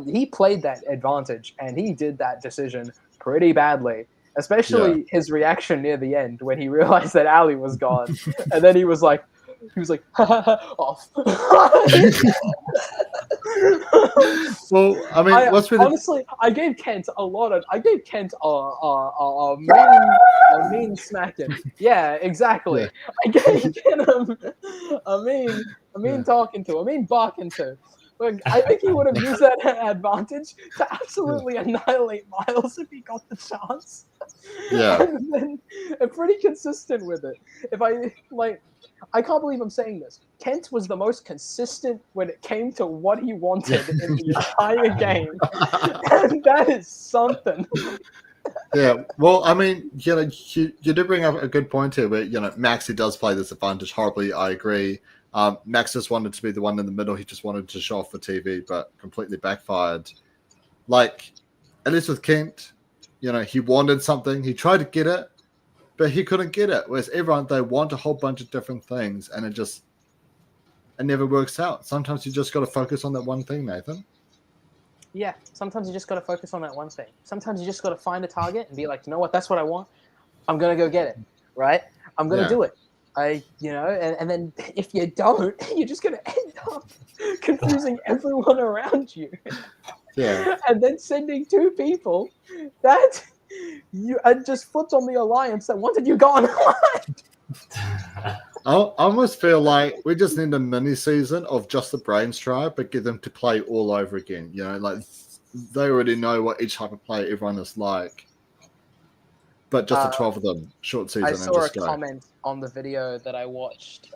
Speaker 2: He played that advantage, and he did that decision pretty badly, especially his reaction near the end when he realized that Ali was gone. And then he was like, off.
Speaker 1: Well, I mean,
Speaker 2: honestly, I gave Kent a mean smacking. Yeah, exactly. Yeah. I gave Kent a mean talking to, a mean barking to. Look, I think he would have used that advantage to absolutely annihilate Miles if he got the chance.
Speaker 1: Yeah.
Speaker 2: And then pretty consistent with it. I can't believe I'm saying this. Kent was the most consistent when it came to what he wanted in the entire game. And that is something.
Speaker 1: Yeah, well, I mean, you did bring up a good point here where, Max, he does play this advantage horribly. I agree. Max just wanted to be the one in the middle. He just wanted to show off for TV, but completely backfired. Like, at least with Kent, he wanted something. He tried to get it, but he couldn't get it. Whereas everyone, they want a whole bunch of different things, and it never works out. Sometimes you just got to focus on that one thing, Nathan.
Speaker 2: Yeah, sometimes you just got to focus on that one thing. Sometimes you just got to find a target and be like, you know what, that's what I want. I'm going to go get it, right? I'm going to do it. And then if you don't, you're just going to end up confusing everyone around you.
Speaker 1: Yeah.
Speaker 2: And then sending two people that you had just flipped on the alliance that wanted you gone.
Speaker 1: I almost feel like we just need a mini season of just the Brains tribe, but get them to play all over again. Like they already know what each type of player everyone is like. But just the 12 of them, short season.
Speaker 2: I saw
Speaker 1: and just
Speaker 2: a comment on the video that I watched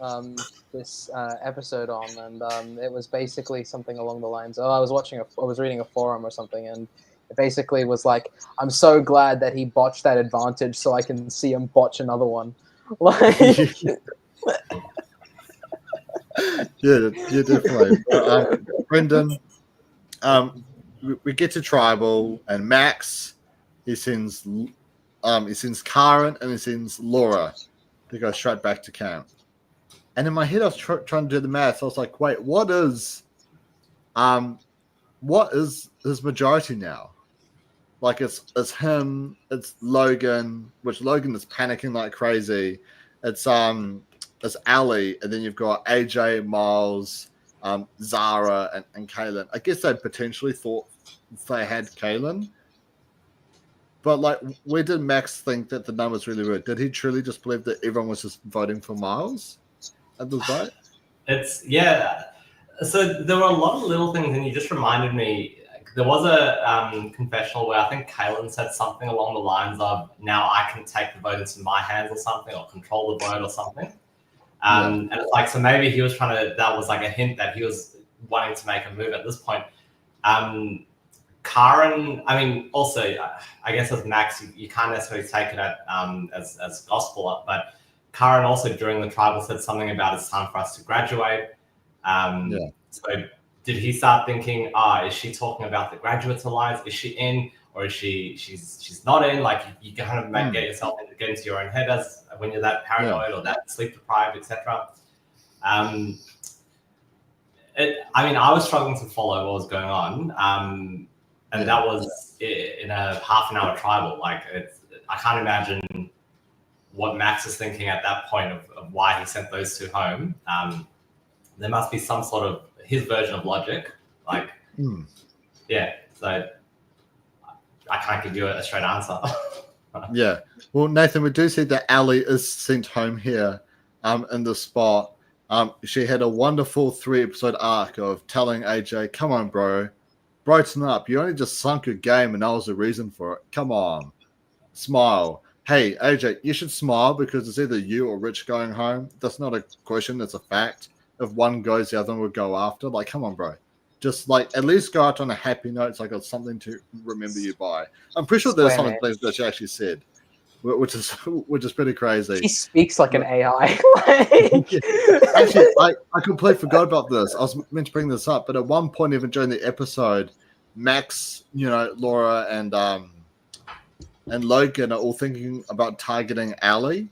Speaker 2: this episode on, and it was basically something along the lines of, I was reading a forum or something, and it basically was like, I'm so glad that he botched that advantage so I can see him botch another one. Like,
Speaker 1: yeah, definitely. Brendan, we get to tribal, and Max, he sends Karen and he sends Laura to go straight back to camp. And in my head, I was trying to do the math. I was like, wait, what is his majority now? Like it's him, it's Logan, which Logan is panicking like crazy. It's Ali, and then you've got AJ, Miles, Zara, and Kaylin. I guess they potentially thought they had Kaylin. But like, where did Max think that the numbers really were? Did he truly just believe that everyone was just voting for Miles at the vote?
Speaker 3: So there were a lot of little things, and you just reminded me. There was a confessional where I think Kaylin said something along the lines of, "Now I can take the vote into my hands," or something, or control the vote or something. And it's like, so maybe he was that was like a hint that he was wanting to make a move at this point. Karen, I mean, also, I guess as Max, you can't necessarily take it as gospel, but Karen also during the tribal said something about it's time for us to graduate. So did he start thinking, is she talking about the Graduates Alliance? Is she in, or is she's not in? Like, you kind of get yourself get into your own head as when you're that paranoid or that sleep deprived, etc. I mean, I was struggling to follow what was going on. And that was in a half an hour tribal. Like, I can't imagine what Max is thinking at that point of why he sent those two home. There must be some sort of his version of logic. Like, so I can't give you a straight answer.
Speaker 1: Yeah. Well, Nathan, we do see that Ali is sent home here in the spot. She had a wonderful 3-episode arc of telling AJ, come on, bro. Brighten up. You only just sunk your game and that was the reason for it. Come on. Smile. Hey, AJ, you should smile because it's either you or Rich going home. That's not a question. That's a fact. If one goes, the other one will go after. Like, come on, bro. Just, like, at least go out on a happy note so I got something to remember you by. I'm pretty sure there's something that she actually said, which is pretty crazy.
Speaker 2: She speaks like an AI.
Speaker 1: Actually, I completely forgot about this. I was meant to bring this up, but at one point, even during the episode, Max, Laura, and Logan are all thinking about targeting Ali,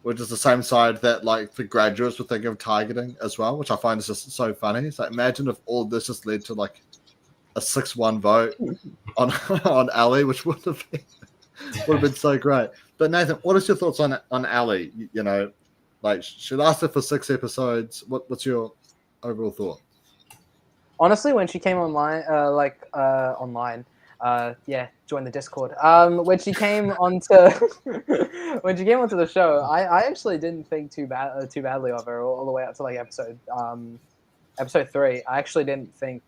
Speaker 1: which is the same side that like the graduates were thinking of targeting as well, which I find is just so funny. So imagine if all this just led to like a 6-1 vote on Ali, which would have been so great. But Nathan, what is your thoughts on Ali? Like she lasted for 6 episodes. What's your overall thought?
Speaker 2: Honestly, when she came online, join the Discord. When she came onto the show, I actually didn't think too badly of her all the way up to like episode episode 3, I actually didn't think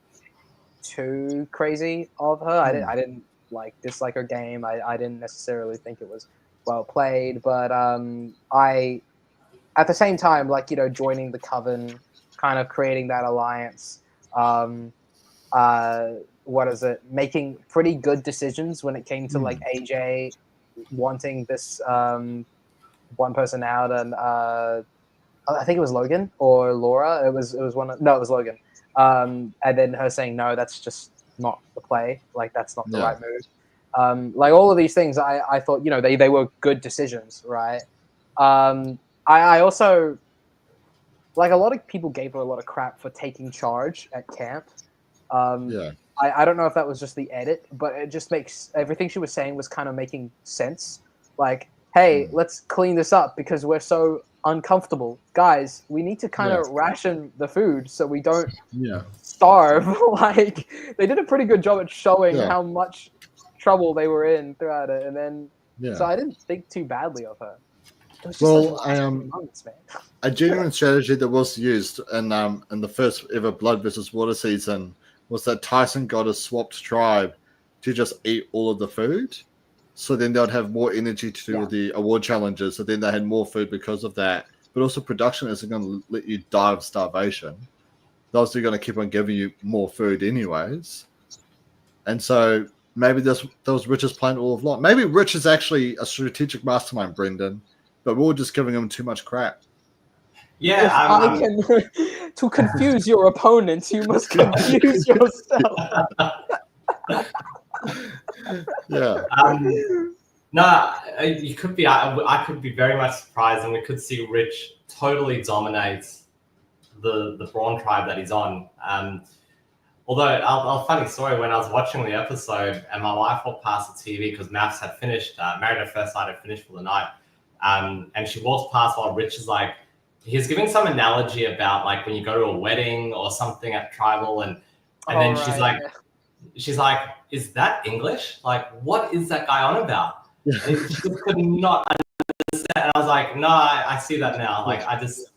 Speaker 2: too crazy of her. I didn't like dislike her game. I didn't necessarily think it was well played, but I at the same time, like, joining the coven, kind of creating that alliance. What is it? Making pretty good decisions when it came to like AJ wanting this one person out, and I think it was Logan or Laura. It was one. It was Logan. And then her saying no, that's just not the play. Like, that's not the right move. Like, all of these things, I thought, they were good decisions, right? I also, like, a lot of people gave her a lot of crap for taking charge at camp. I don't know if that was just the edit, but it just makes everything she was saying was kind of making sense. Like, hey, let's clean this up because we're so uncomfortable. Guys, we need to kind of ration the food so we don't starve. Like, they did a pretty good job at showing how much trouble they were in throughout it. And then, so I didn't think too badly of her. It was just months, man.
Speaker 1: A genuine strategy that was used in the first ever Blood versus Water season was that Tyson got a swapped tribe to just eat all of the food. So then they'd have more energy to do the award challenges. So then they had more food because of that. But also production isn't going to let you die of starvation. They're also going to keep on giving you more food anyways. And so maybe that was Rich's plan all along. Maybe Rich is actually a strategic mastermind, Brendan, but we're all just giving him too much crap.
Speaker 3: Yeah,
Speaker 2: to confuse your opponents, you must confuse yourself.
Speaker 3: You could be. I could be very much surprised, and we could see Rich totally dominate the Brawn tribe that he's on. Although, a funny story, when I was watching the episode and my wife walked past the TV because Maths had finished, Married at First Sight had finished for the night, and she walks past while Rich is like, he's giving some analogy about like when you go to a wedding or something at tribal, and then she's like, is that English? Like, what is that guy on about? And she just could not understand. And I was like, no, I see that now. Like, I just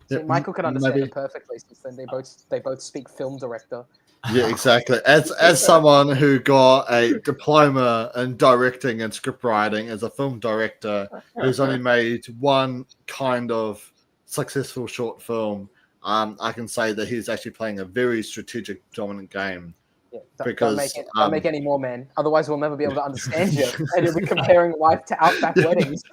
Speaker 2: See, Michael could understand it perfectly since then they both speak film director.
Speaker 1: Yeah, exactly. As someone who got a diploma in directing and script writing as a film director who's only made one kind of successful short film, I can say that he's actually playing a very strategic, dominant game.
Speaker 2: Yeah, don't make any more, man. Otherwise, we'll never be able to understand you. And you'll be comparing life to Outback weddings.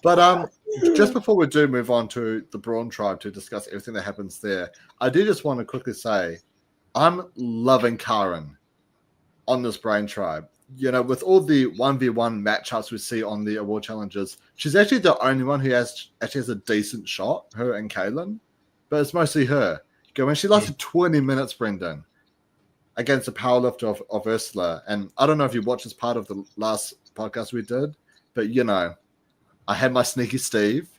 Speaker 1: But just before we do move on to the Brawn tribe to discuss everything that happens there, I do just want to quickly say I'm loving Karen on this Brain tribe. With all the 1v1 matchups we see on the award challenges, she's actually the only one who actually has a decent shot, her and Kaylin, but it's mostly her. When she lasted 20 minutes, Brendan, against the powerlifter of Ursula, and I don't know if you watched this part of the last podcast we did, but I had my Sneaky Steve,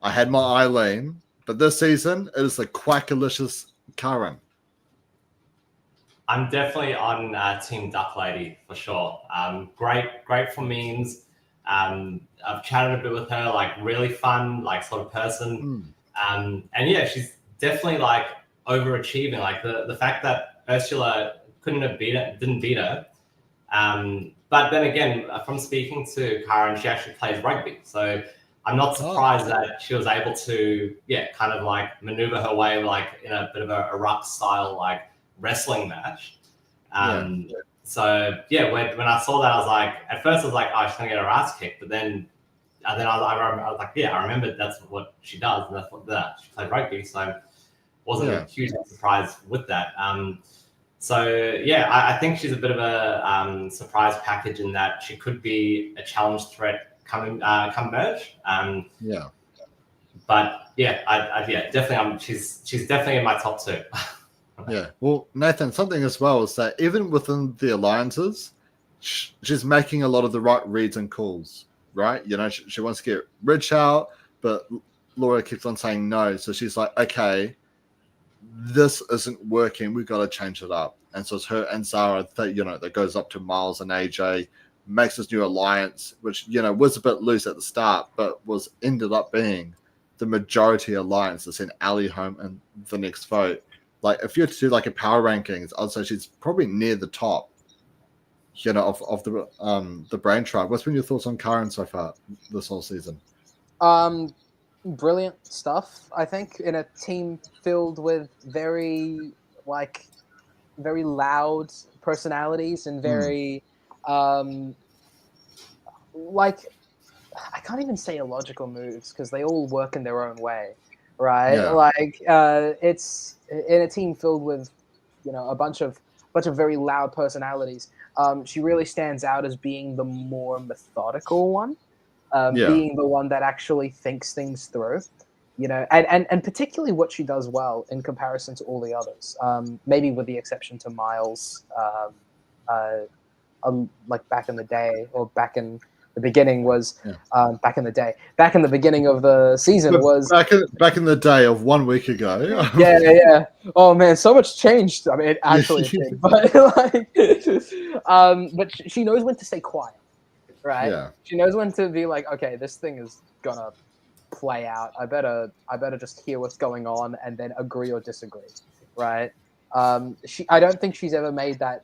Speaker 1: I had my Eileen, but this season it is the Quackalicious Karen.
Speaker 3: I'm definitely on Team Duck Lady for sure. Great for memes. I've chatted a bit with her, like really fun, like sort of person. And yeah, she's definitely like overachieving. Like the fact that Ursula didn't beat her. But then again, from speaking to Karen, she actually plays rugby. So I'm not surprised that she was able to, kind of like maneuver her way like in a bit of a ruck style, like wrestling match. So when I saw that, I was like, at first I was like, oh, she's gonna get her ass kicked, but then I was like, I remember that's what she does, and that's what she played rugby, so wasn't a huge surprise with that. I think she's a bit of a surprise package in that she could be a challenge threat come merge. But definitely, she's definitely in my top 2.
Speaker 1: Yeah, well, Nathan, something as well is that even within the alliances, she's making a lot of the right reads and calls, right? She wants to get Rich out, but Laura keeps on saying no. So she's like, okay, this isn't working. We've got to change it up. And so it's her and Zara that, that goes up to Miles and AJ makes this new alliance, which, you know, was a bit loose at the start, but was ended up being the majority alliance that sent Ali home in the next vote. Like, if you had to do like a power rankings, I'd say she's probably near the top, you know, of the Brain Tribe. What's been your thoughts on Karen so far this whole season?
Speaker 2: Brilliant stuff, I think, in a team filled with very loud personalities and very like, I can't even say illogical moves because they all work in their own way, right?
Speaker 1: Yeah.
Speaker 2: Like, it's in a team filled with, you know, a bunch of very loud personalities. She really stands out as being the more methodical one, being the one that actually thinks things through, you know, and particularly what she does well in comparison to all the others, maybe with the exception to Miles, like back in the day, or back in the beginning was back in the beginning of the season was
Speaker 1: back in the day of 1 week ago.
Speaker 2: yeah. Oh man, so much changed. I mean, it actually did, but like, but she knows when to stay quiet, right?
Speaker 1: Yeah.
Speaker 2: She knows when to be like, okay, this thing is gonna play out. I better just hear what's going on and then agree or disagree, right? I don't think she's ever made that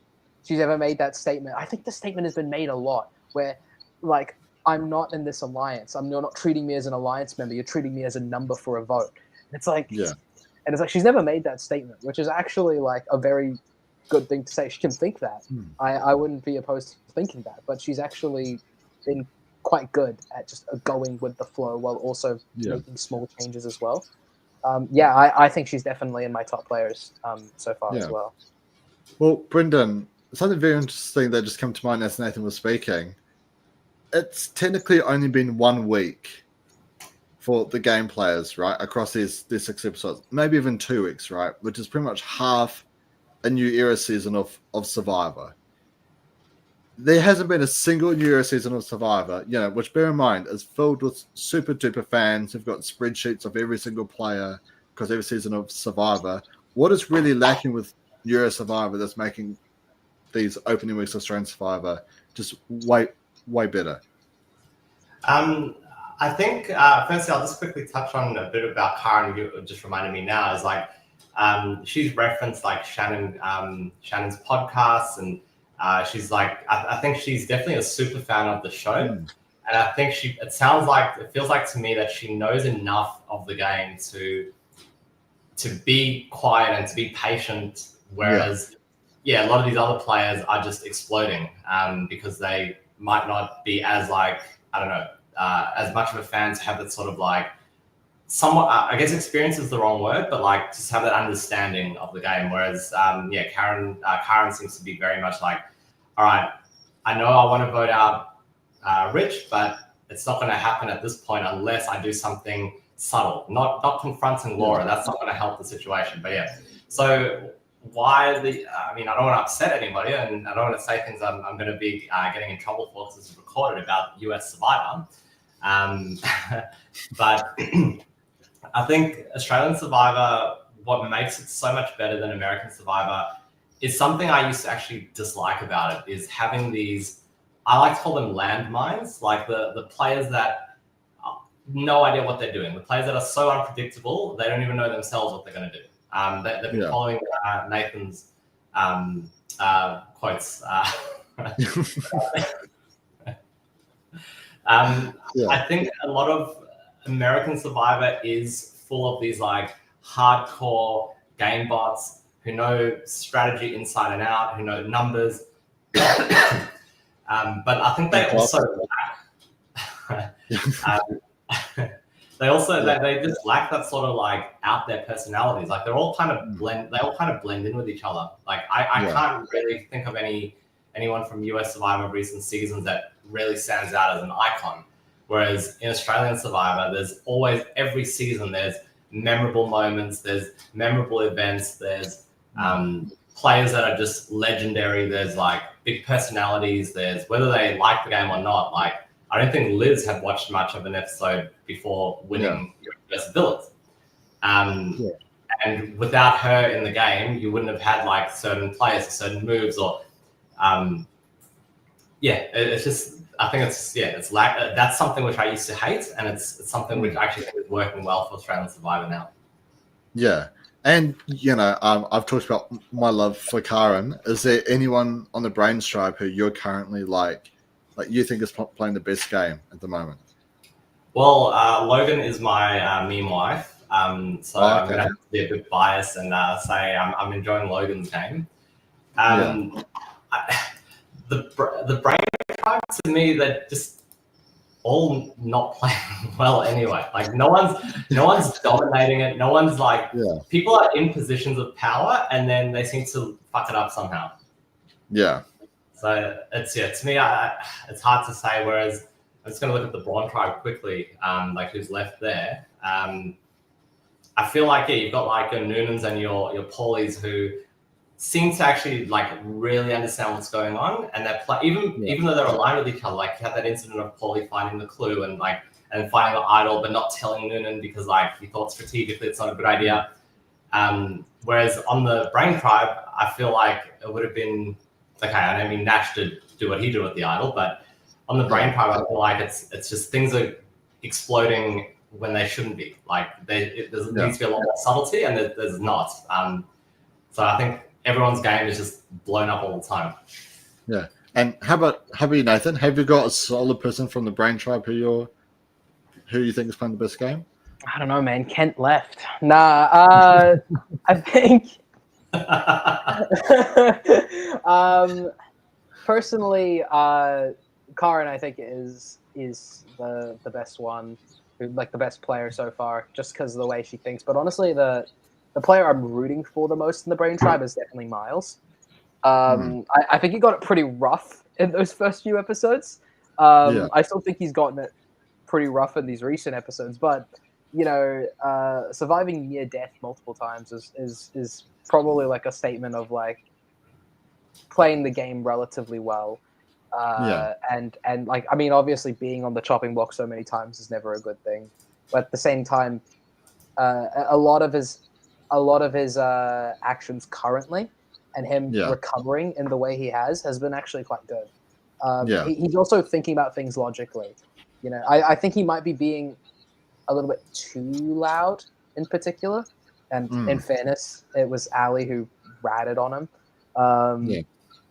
Speaker 2: statement. I think the statement has been made a lot where, like, I'm not in this alliance. You're not treating me as an alliance member. You're treating me as a number for a vote. And it's like, and it's like, she's never made that statement, which is actually like a very good thing to say. She can think that. I wouldn't be opposed to thinking that, but she's actually been quite good at just going with the flow while also making small changes as well. I think she's definitely in my top players so far as well.
Speaker 1: Well, Brendan, something very interesting that just came to mind as Nathan was speaking. It's technically only been 1 week for the game players, right, across these 6 episodes, maybe even 2 weeks, right, which is pretty much half a New Era season of Survivor. There hasn't been a single New Era season of Survivor, you know, which, bear in mind, is filled with super duper fans who've got spreadsheets of every single player because every season of Survivor. What is really lacking with New Era Survivor that's making these opening weeks of Australian Survivor just way better?
Speaker 3: I think, firstly, I'll just quickly touch on a bit about Karen. You just reminded me now, is like, she's referenced like Shannon's podcasts, and she's like, I think she's definitely a super fan of the show. And I think it feels like to me that she knows enough of the game to be quiet and to be patient. Whereas, a lot of these other players are just exploding because they might not be as like, I don't know, as much of a fan to have that sort of like somewhat, I guess experience is the wrong word, but like just have that understanding of the game. Whereas, Karen seems to be very much like, all right, I know I want to vote out Rich, but it's not going to happen at this point unless I do something subtle, not confronting Laura. That's not going to help the situation. But so why I don't want to upset anybody, and I don't want to say things I'm going to be getting in trouble for because this is recorded about US Survivor. But I think Australian Survivor, what makes it so much better than American Survivor is something I used to actually dislike about it, is having these, I like to call them landmines, like the players that no idea what they're doing, the players that are so unpredictable, they don't even know themselves what they're going to do. They've been following Nathan's quotes. I think a lot of American Survivor is full of these like hardcore game bots who know strategy inside and out, who know numbers. But I think they also they just lack that sort of like out there personalities. Like they all kind of blend in with each other. Like I can't really think of anyone from US Survivor recent seasons that really stands out as an icon. Whereas in Australian Survivor, there's always, every season, there's memorable moments, there's memorable events, there's players that are just legendary, there's like big personalities, there's whether they like the game or not. Like, I don't think Liz had watched much of an episode before winning Best Villains. And without her in the game, you wouldn't have had like certain players, certain moves, or it's just, I think it's like that's something which I used to hate, and it's something which actually is working well for Australian Survivor now.
Speaker 1: Yeah. And, I've talked about my love for Karen. Is there anyone on the Brain Tribe who you're currently like you think is playing the best game at the moment?
Speaker 3: Well, Logan is my meme wife. So
Speaker 1: okay.
Speaker 3: I'm going to have to be a bit biased and say I'm enjoying Logan's game. The Brain Tribe, to me, they're just all not playing well anyway. Like no one's dominating it. No one's like people are in positions of power and then they seem to fuck it up somehow.
Speaker 1: Yeah.
Speaker 3: So it's to me, it's hard to say. Whereas I'm just going to look at the Brawn Tribe quickly, like who's left there. I feel like you've got like your Noonans and your Paulies who seem to actually like really understand what's going on, and they're even though they're aligned with each other. Like you had that incident of Paulie finding the clue and finding the idol, but not telling Noonan because like he thought strategically it's not a good idea. Whereas on the Brain Tribe, I feel like it would have been okay. I mean, Nash did do what he did with the idol, but on the Brain Tribe, I feel like it's just things are exploding when they shouldn't be. Like there needs to be a lot more subtlety, and there's not. So I think everyone's game is just blown up all the time.
Speaker 1: Yeah. And how about you, Nathan? Have you got a solid person from the Brain Tribe who you think is playing the best game?
Speaker 2: I don't know, man. Kent left. Nah, I think personally, Karen, I think is the best one, like the best player so far, just because of the way she thinks. But honestly, the player I'm rooting for the most in the Brain Tribe is definitely Miles. I think he got it pretty rough in those first few episodes. I still think he's gotten it pretty rough in these recent episodes, but surviving near death multiple times is probably like a statement of like playing the game relatively well. And like, I mean, obviously being on the chopping block so many times is never a good thing, but at the same time, a lot of his actions currently and him recovering in the way he has been actually quite good. He's also thinking about things logically. I think he might be being a little bit too loud in particular. And in fairness, it was Ali who ratted on him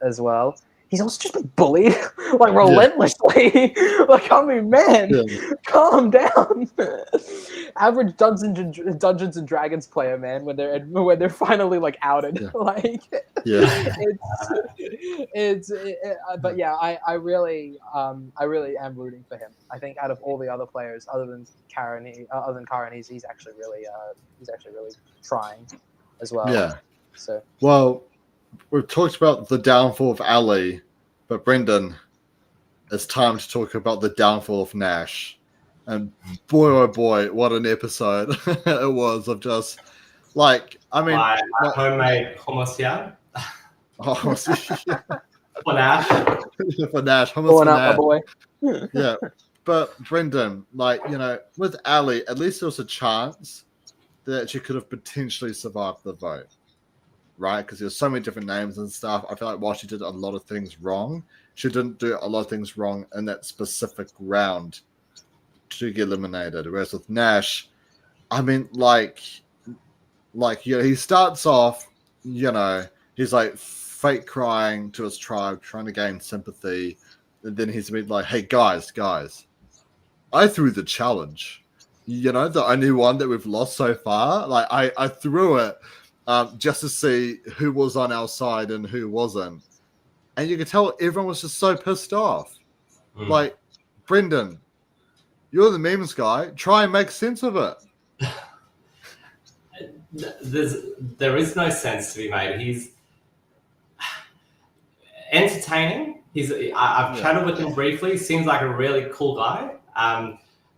Speaker 2: as well. He's also just been bullied like relentlessly. Like, I mean, man, calm down. Average Dungeons and Dragons player, man, when they're finally like outed. But yeah, I really am rooting for him. I think out of all the other players, other than Karen, he's actually really trying as well.
Speaker 1: Yeah.
Speaker 2: So
Speaker 1: well. We've talked about the downfall of Ali, but Brendan, it's time to talk about the downfall of Nash. And boy, oh boy, what an episode it was of just like, I mean,
Speaker 3: my homemade hummus, for Nash.
Speaker 1: For Nash, hummus
Speaker 2: going
Speaker 1: for
Speaker 2: up,
Speaker 1: Nash.
Speaker 2: my boy.
Speaker 1: Yeah, but Brendan, like, with Ali, at least there was a chance that she could have potentially survived the vote. Right, because there's so many different names and stuff. I feel like while she did a lot of things wrong, she didn't do a lot of things wrong in that specific round to get eliminated. Whereas with Nash, I mean, he starts off, he's like fake crying to his tribe, trying to gain sympathy, and then he's a bit like, "Hey guys, I threw the challenge. The only one that we've lost so far. Like I threw it." Just to see who was on our side and who wasn't. And you could tell everyone was just so pissed off. Like, Brendan, you're the memes guy. Try and make sense of it.
Speaker 3: There is no sense to be made. He's entertaining. I've chatted with him briefly. He seems like a really cool guy.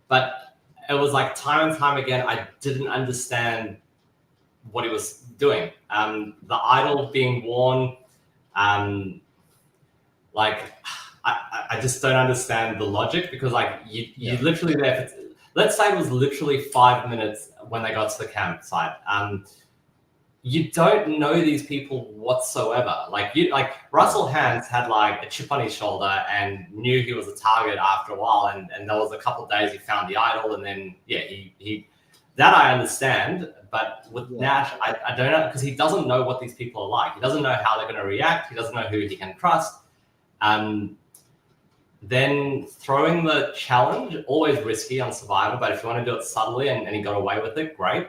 Speaker 3: But it was like time and time again, I didn't understand what he was doing. The idol being worn, I just don't understand the logic, because like you literally there for, let's say it was literally 5 minutes when they got to the campsite. you don't know these people whatsoever. Like Russell Hans had like a chip on his shoulder and knew he was a target after a while, and there was a couple of days he found the idol, and then he that I understand. But with Nash, I don't know, because he doesn't know what these people are like. He doesn't know how they're going to react. He doesn't know who he can trust. Then throwing the challenge, always risky on Survivor, but if you want to do it subtly and he got away with it, great.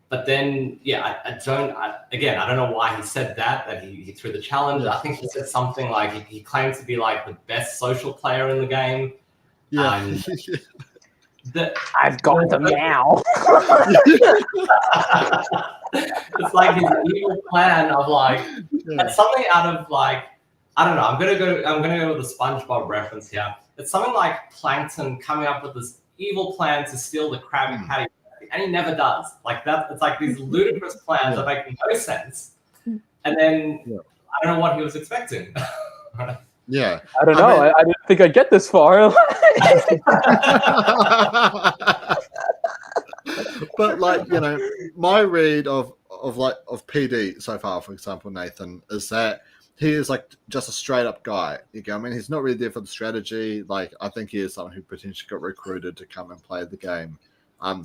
Speaker 3: But then, I don't know why he said that he threw the challenge. I think he said something like he claimed to be like the best social player in the game.
Speaker 2: I've got them now.
Speaker 3: It's like his evil plan of like something out of like, I don't know. I'm gonna go with the SpongeBob reference here. It's something like Plankton coming up with this evil plan to steal the Krabby Patty, and he never does. Like that. It's like these ludicrous plans that make no sense. And then I don't know what he was expecting.
Speaker 1: Yeah,
Speaker 2: I don't know. I didn't think I'd get this far.
Speaker 1: But like, you know, my read of PD so far, for example, Nathan, is that he is like just a straight up guy. You know, I mean, he's not really there for the strategy. Like, I think he is someone who potentially got recruited to come and play the game.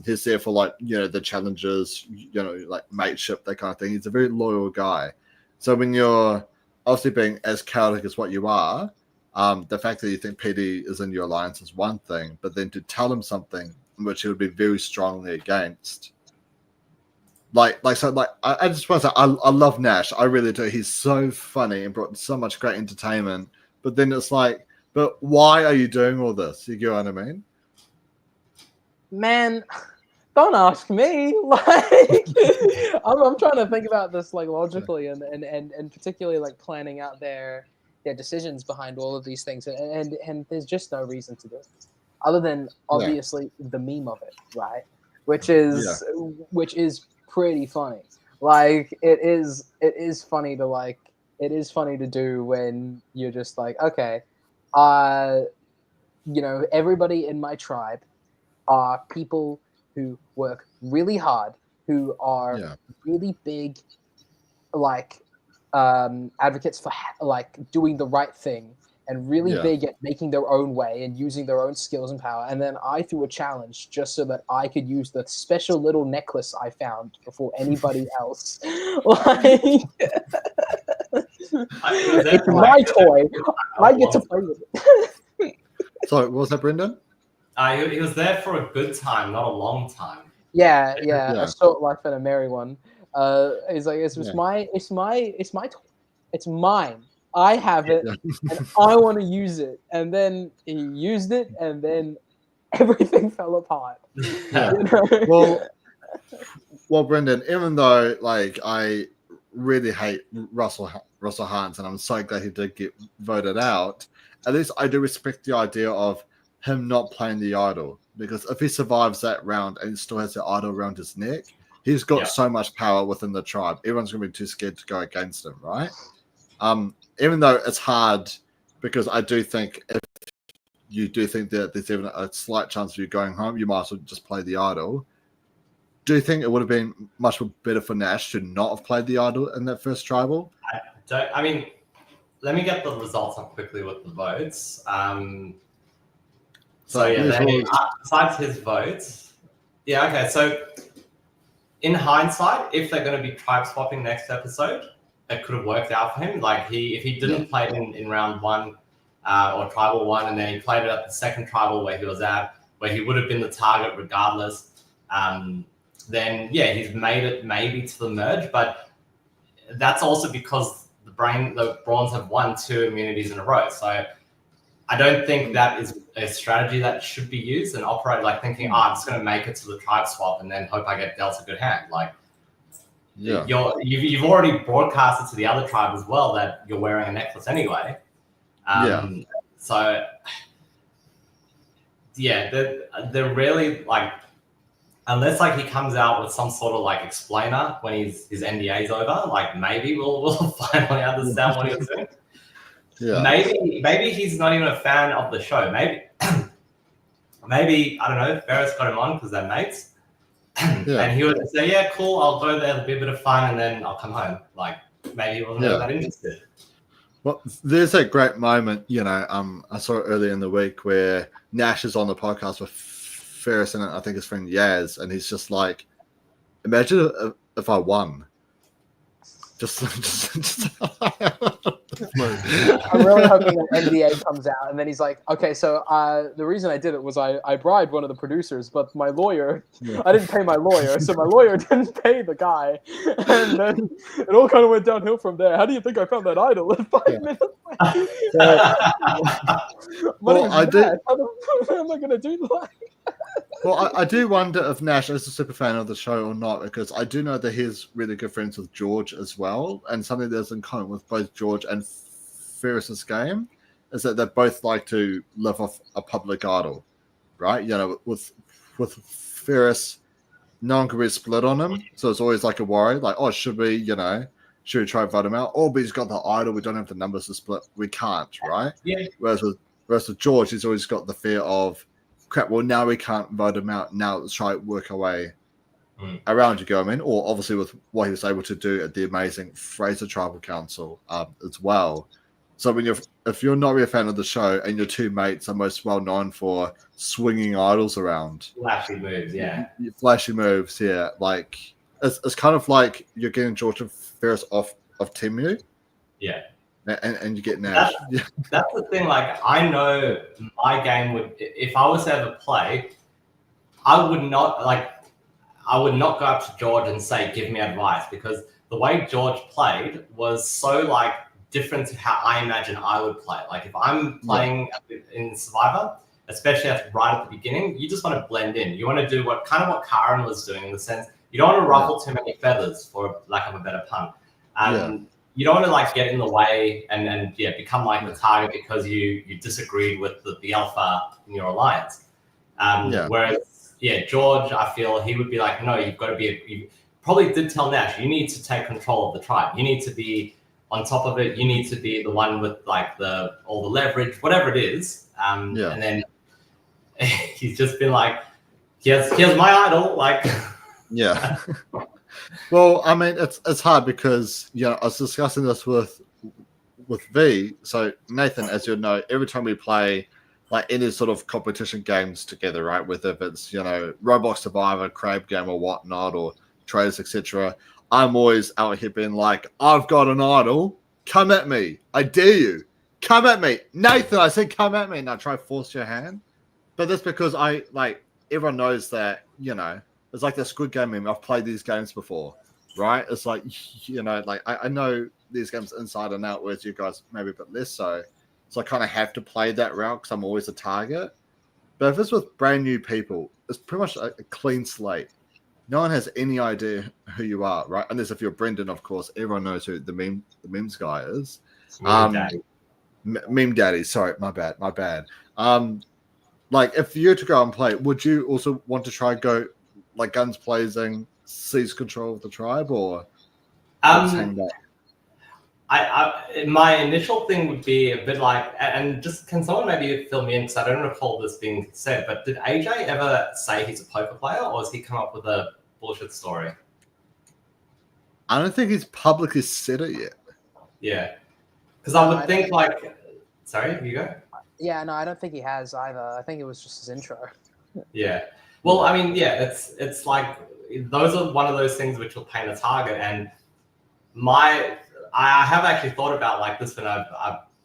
Speaker 1: He's there for like, you know, the challenges, you know, like mateship, that kind of thing. He's a very loyal guy. So when you're obviously being as chaotic as what you are, the fact that you think PD is in your alliance is one thing, but then to tell him something which he would be very strongly against. I just want to say, I love Nash. I really do. He's so funny and brought so much great entertainment. But then it's like, but why are you doing all this? You get what I mean?
Speaker 2: Man, don't ask me. Like, I'm trying to think about this like logically and particularly like planning out their decisions behind all of these things. And there's just no reason to do it, other than obviously the meme of it, right? Which is pretty funny. Like it is funny to do when you're just like, okay, you know, everybody in my tribe are people who work really hard, who are really big, like advocates for like doing the right thing, and really big at making their own way and using their own skills and power. And then I threw a challenge just so that I could use the special little necklace I found before anybody else. Like, it's my toy. I get to play with it.
Speaker 1: Sorry, what was that, Brendan?
Speaker 3: He was there for a good time, not a long time.
Speaker 2: Yeah. A short life and a merry one. It's like it's my toy. It's mine. I have it, and I want to use it. And then he used it, and then everything fell apart.
Speaker 1: Yeah.
Speaker 2: You know?
Speaker 1: Well, Brendan, even though like I really hate Russell Hans, and I'm so glad he did get voted out, at least I do respect the idea of him not playing the idol, because if he survives that round and still has the idol around his neck, he's got so much power within the tribe. Everyone's going to be too scared to go against him, right? Even though it's hard, because I do think if you do think that there's even a slight chance of you going home, you might as well just play the idol. Do you think it would have been much better for Nash to not have played the idol in that first tribal?
Speaker 3: I mean, let me get the results up quickly with the votes. Besides his votes, okay. So in hindsight, if they're going to be tribe swapping next episode, it could have worked out for him. Like if he didn't play it in round one or tribal one, and then he played it at the second tribal where he was at, where he would have been the target regardless, then he's made it maybe to the merge. But that's also because the Brawns have won 2 immunities in a row. So I don't think that is a strategy that should be used and operate like thinking, I'm just going to make it to the tribe swap and then hope I get dealt a good hand. Like, you've already broadcasted to the other tribe as well that you're wearing a necklace anyway. So they're really like, unless like he comes out with some sort of like explainer when his NDA's over, like maybe we'll finally understand what he was doing. Maybe he's not even a fan of the show. Maybe I don't know. Ferris got him on because they're mates. And he would say, "Yeah, cool. I'll go there. It'll be a bit of fun, and then I'll come home." Like maybe he wasn't really that interested.
Speaker 1: Well, there's a great moment, I saw it earlier in the week where Nash is on the podcast with Ferris and I think his friend Yaz, and he's just like, imagine if I won. Just
Speaker 2: I'm really hoping that NDA comes out, and then he's like, "Okay, so the reason I did it was I bribed one of the producers, but my lawyer, I didn't pay my lawyer, so my lawyer didn't pay the guy, and then it all kind of went downhill from there. How do you think I found that idol in 5 minutes?
Speaker 1: Well,
Speaker 2: How am I gonna do that?"
Speaker 1: Well, I do wonder if Nash is a super fan of the show or not, because I do know that he's really good friends with George as well. And something that's in common with both George and Ferris's game is that they both like to live off a public idol, right? With Ferris, no one can really split on him. So it's always like a worry, like, oh, should we try and vote him out? Oh, but he's got the idol. We don't have the numbers to split. We can't, right?
Speaker 3: Yeah.
Speaker 1: Whereas with George, he's always got the fear of, crap, well, now we can't vote him out. Now let's try to work our way around, you go, I mean, or obviously with what he was able to do at the amazing Fraser Tribal Council as well. So if you're not really a fan of the show and your two mates are most well known for swinging idols around.
Speaker 3: Flashy moves, yeah.
Speaker 1: Flashy moves, yeah. Like, it's kind of like you're getting George and Ferris off of Timu.
Speaker 3: Yeah.
Speaker 1: And you get Nash.
Speaker 3: That's the thing. Like, I know my game would, if I was to ever play, I would not go up to George and say, "Give me advice," because the way George played was so like different to how I imagine I would play. Like, if I'm playing in Survivor, especially right at the beginning, you just want to blend in. You want to do what Karen was doing, in the sense you don't want to ruffle too many feathers, for lack of a better pun. You don't want to like get in the way and become like the target because you disagreed with the alpha in your alliance. Whereas George, I feel he would be like, no, you've got to be. You probably did tell Nash, you need to take control of the tribe. You need to be on top of it. You need to be the one with like all the leverage, whatever it is. And then he's just been like, here's my idol, like.
Speaker 1: Yeah. Well, I mean, it's hard because I was discussing this with V. So Nathan, as you know, every time we play like any sort of competition games together, right? Whether if it's Roblox Survivor, Crab Game, or whatnot, or Traders, etc., I'm always out here being like, I've got an idol. Come at me. I dare you. Come at me, Nathan. I said, come at me, and I try to force your hand. But that's because everyone knows that it's like the Squid Game meme. I've played these games before, right? It's like, I know these games inside and out, whereas you guys maybe a bit less so. So I kind of have to play that route because I'm always a target. But if it's with brand new people, it's pretty much a clean slate. No one has any idea who you are, right? Unless if you're Brendan, of course, everyone knows who the memes guy is. Meme Daddy. Sorry, my bad. Like, if you were to go and play, would you also want to try and go like guns blazing, seize control of the tribe, or hang back?
Speaker 3: My initial thing would be a bit like, and just can someone maybe fill me in, because I don't recall this being said, but did AJ ever say he's a poker player, or has he come up with a bullshit story?
Speaker 1: I don't think he's publicly said it yet.
Speaker 3: Yeah, because I would think like, sorry, you go.
Speaker 2: Yeah, no, I don't think he has either. I think it was just his intro.
Speaker 3: Yeah. Well, I mean, it's like those are one of those things which will paint a target. And I have actually thought about like this when I've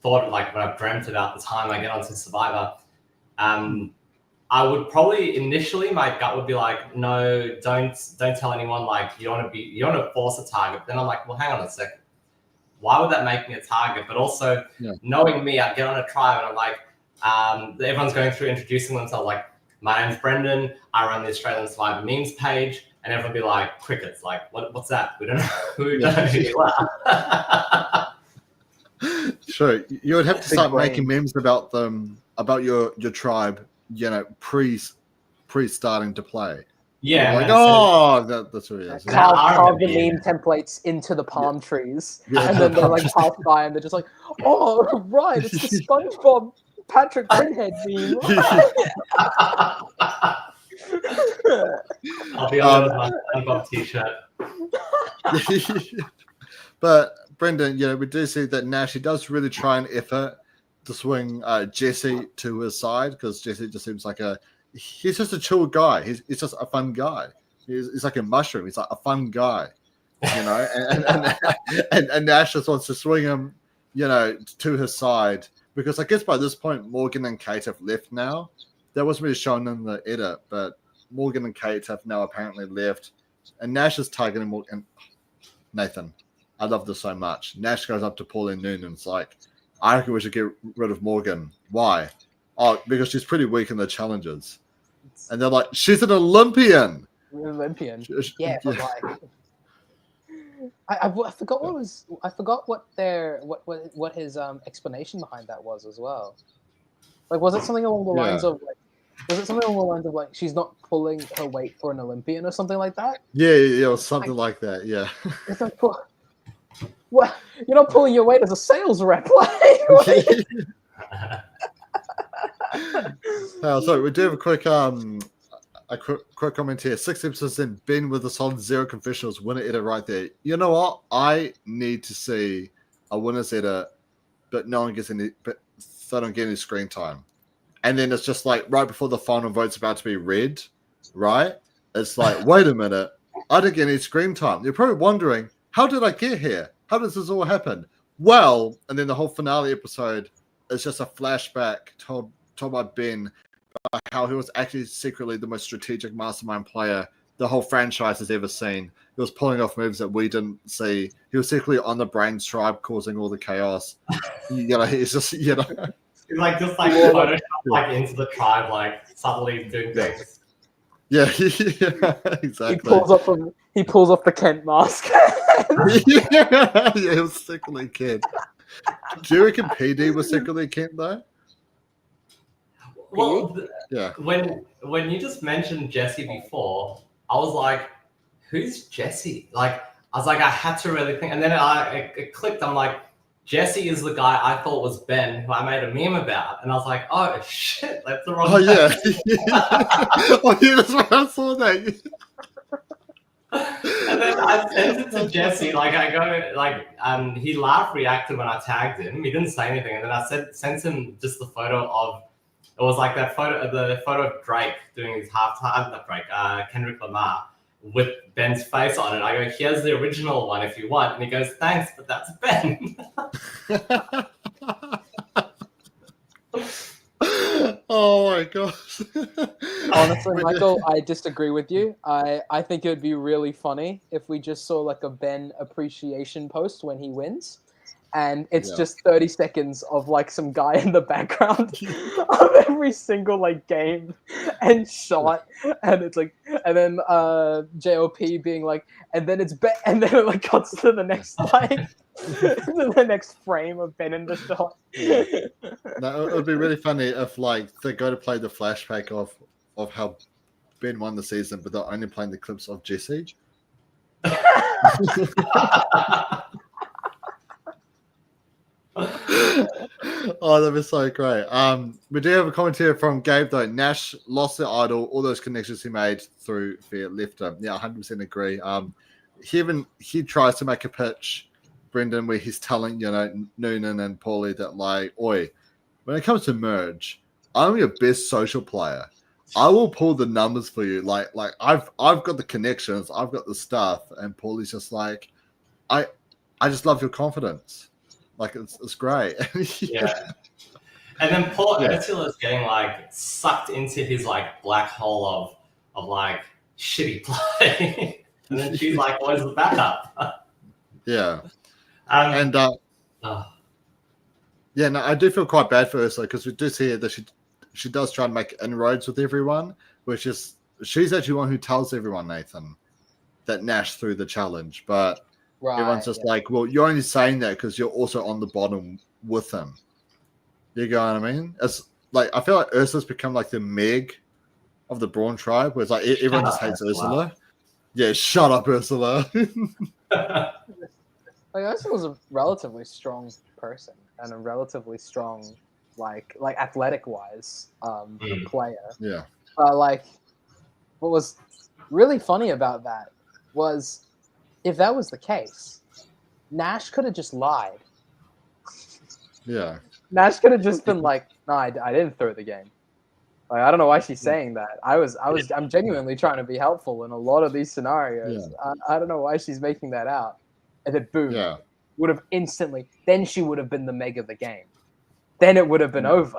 Speaker 3: thought like when I've dreamt about the time I get onto Survivor. I would probably initially, my gut would be like, no, don't tell anyone. Like you don't want to force a target. Then I'm like, well, hang on a second. Why would that make me a target? But also knowing me, I'd get on a tribe and I'm like, everyone's going through introducing themselves like, my name's Brendan. I run the Australian Survivor memes page, and everyone would be like, "Crickets, like what's that? We don't know who you are."
Speaker 1: Sure, you would have to start making memes about them, about your tribe, pre starting to play.
Speaker 3: Yeah,
Speaker 1: like, that's what it is.
Speaker 2: Carve the meme templates into the palm trees, and then they're like pass by, and they're just like, "Oh, right, it's the SpongeBob Patrick Pinhead meme."
Speaker 3: I'll be on there with my SpongeBob t-shirt.
Speaker 1: But Brendan, we do see that Nash, he does really try an effort to swing Jesse to his side, because Jesse just seems like he's just a chill guy. He's just a fun guy. He's like a mushroom. He's like a fun guy, and Nash just wants to swing him, to his side, because I guess by this point Morgan and Kate have left now. That wasn't really shown in the edit, but Morgan and Kate have now apparently left, and Nash is targeting Morgan. Nathan, I love this so much. Nash goes up to Pauline Noonan and it's like, I reckon we should get rid of Morgan. Why? Oh, because she's pretty weak in the challenges. And they're like, she's an Olympian.
Speaker 2: Yeah, but like, I forgot what his explanation behind that was as well. Like, was it something along the lines of like she's not pulling her weight for an Olympian or something like that?
Speaker 1: Yeah, or something like that. Yeah.
Speaker 2: It's like, well, you're not pulling your weight as a sales rep,
Speaker 1: So we do have a quick comment here. 6 episodes in, Ben with a solid 0 confessionals, winner edit right there. You know what? I need to see a winner's edit, but no one gets any, but they don't get any screen time. And then it's just like right before the final vote's about to be read, right? It's like, wait a minute, I didn't get any screen time. You're probably wondering, how did I get here? How does this all happen? Well, and then the whole finale episode is just a flashback told by Ben about how he was actually secretly the most strategic mastermind player the whole franchise has ever seen. He was pulling off moves that we didn't see. He was secretly on the Brain's tribe causing all the chaos. He's just,
Speaker 3: He's like Photoshop into the tribe, like subtly doing things.
Speaker 1: Yeah, exactly.
Speaker 2: He pulls off the Kent mask.
Speaker 1: Yeah, he was secretly Kent. Do you reckon PD was secretly Kent though?
Speaker 3: Well,
Speaker 1: yeah.
Speaker 3: When you just mentioned Jesse before, I was like, who's Jesse? Like, I was like, I had to really think, and then it clicked. I'm like, Jesse is the guy I thought was Ben, who I made a meme about, and I was like, oh shit, that's the wrong.
Speaker 1: Oh yeah, oh yeah, that's why I saw that.
Speaker 3: And then I sent it to Jesse. Like I go, like he laughed, reacted when I tagged him. He didn't say anything, and then I sent him just the photo of. It was like the photo of Drake doing his halftime. Not Drake, Kendrick Lamar with Ben's face on it. I go, here's the original one if you want, and he goes, thanks, but that's Ben.
Speaker 1: Oh my gosh.
Speaker 2: Honestly, Michael, I disagree with you. I think it would be really funny if we just saw like a Ben appreciation post when he wins. And it's just 30 seconds of like some guy in the background of every single like game and shot, and it's like, and then JOP being like, and then it's Ben, and then it like cuts to the next like to the next frame of Ben in the shot.
Speaker 1: No, it would be really funny if like they go to play the flashback of how Ben won the season, but they're only playing the clips of Jesse. Oh, that'd be so great. We do have a comment here from Gabe though. Nash lost their idol. All those connections he made through Fear left him. Yeah, 100% agree. He tries to make a pitch, Brendan, where he's telling Noonan and Paulie that like, oi, when it comes to merge, I'm your best social player. I will pull the numbers for you. Like I've got the connections, I've got the stuff, and Paulie's just like, I just love your confidence. Like it's great.
Speaker 3: Yeah. And then Ursula's getting like sucked into his like black hole of like shitty play. And then she's like, where's the backup?
Speaker 1: Yeah. Yeah, no, I do feel quite bad for Ursula because we do see that she does try and make inroads with everyone, which is she's actually one who tells everyone, Nathan, that Nash threw the challenge, but everyone's just like, well, you're only saying that because you're also on the bottom with him. You know what I mean? It's like I feel like Ursula's become like the Meg of the Brawn tribe, where it's like everyone just hates Ursula. Yeah, shut up, Ursula.
Speaker 2: Like Ursula's a relatively strong person and a relatively strong, like athletic wise, player.
Speaker 1: Yeah.
Speaker 2: Like, what was really funny about that was if that was the case, Nash could have just lied.
Speaker 1: Yeah.
Speaker 2: Nash could have just been like, "No, I didn't throw the game." Like, I don't know why she's saying that. I'm genuinely trying to be helpful in a lot of these scenarios.
Speaker 1: Yeah.
Speaker 2: I don't know why she's making that out. And then boom,
Speaker 1: Yeah.
Speaker 2: would have instantly. Then she would have been the Meg of the game. Then it would have been over.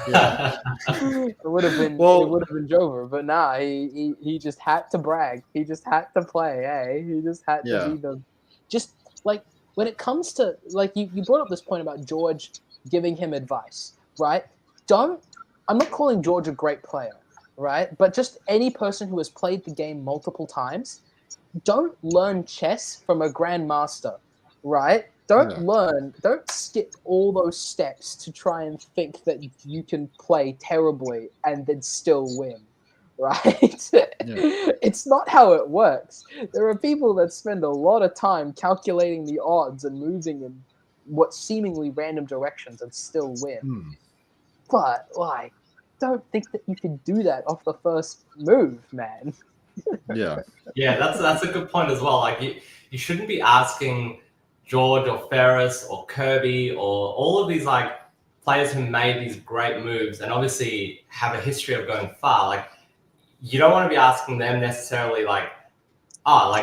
Speaker 1: Yeah.
Speaker 2: It would have been over. But nah, he just had to brag. He just had to play. Hey, he just had to be the. Just like when it comes to like you brought up this point about George giving him advice, right? I'm not calling George a great player, right? But just any person who has played the game multiple times, don't learn chess from a grandmaster, right? Don't skip all those steps to try and think that you can play terribly and then still win, right? It's not how it works. There are people that spend a lot of time calculating the odds and moving in what seemingly random directions and still win. But like, don't think that you can do that off the first move, man.
Speaker 1: Yeah.
Speaker 3: Yeah, that's a good point as well. Like you shouldn't be asking George or Ferris or Kirby or all of these like players who made these great moves and obviously have a history of going far. Like you don't want to be asking them necessarily like,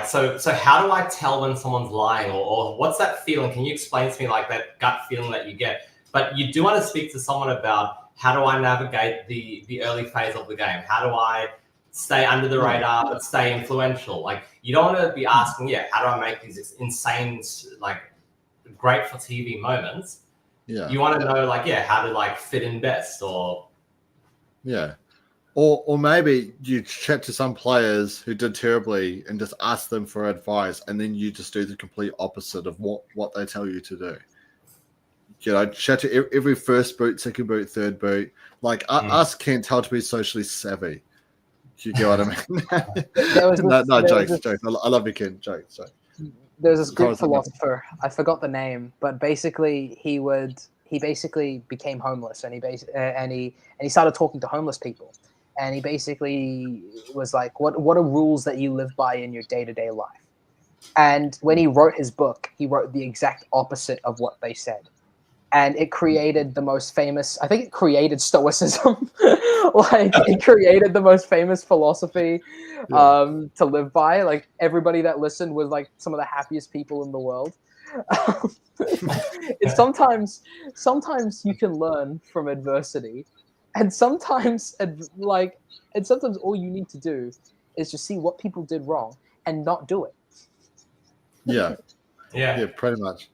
Speaker 3: so how do I tell when someone's lying or what's that feeling? Can you explain to me like that gut feeling that you get? But you do want to speak to someone about how do I navigate the early phase of the game? How do I stay under the radar but stay influential? Like you don't want to be asking, how do I make these insane, like great for TV moments?
Speaker 1: Yeah.
Speaker 3: You want to know like, how to like fit in best or
Speaker 1: Or maybe you chat to some players who did terribly and just ask them for advice, and then you just do the complete opposite of what they tell you to do. You know, chat to every first boot, second boot, third boot. Like us can't tell to be socially savvy. You get what I mean? Jokes. I love you, Ken. Jokes.
Speaker 2: There's this Greek philosopher. I forgot the name, but basically he basically became homeless, and he started talking to homeless people, and he basically was like, "What are rules that you live by in your day-to-day life?" And when he wrote his book, he wrote the exact opposite of what they said. And it created the most famous, I think it created Stoicism. Like it created the most famous philosophy to live by. Like everybody that listened was like some of the happiest people in the world. It's sometimes you can learn from adversity, and sometimes all you need to do is just see what people did wrong and not do it.
Speaker 1: Yeah, pretty much.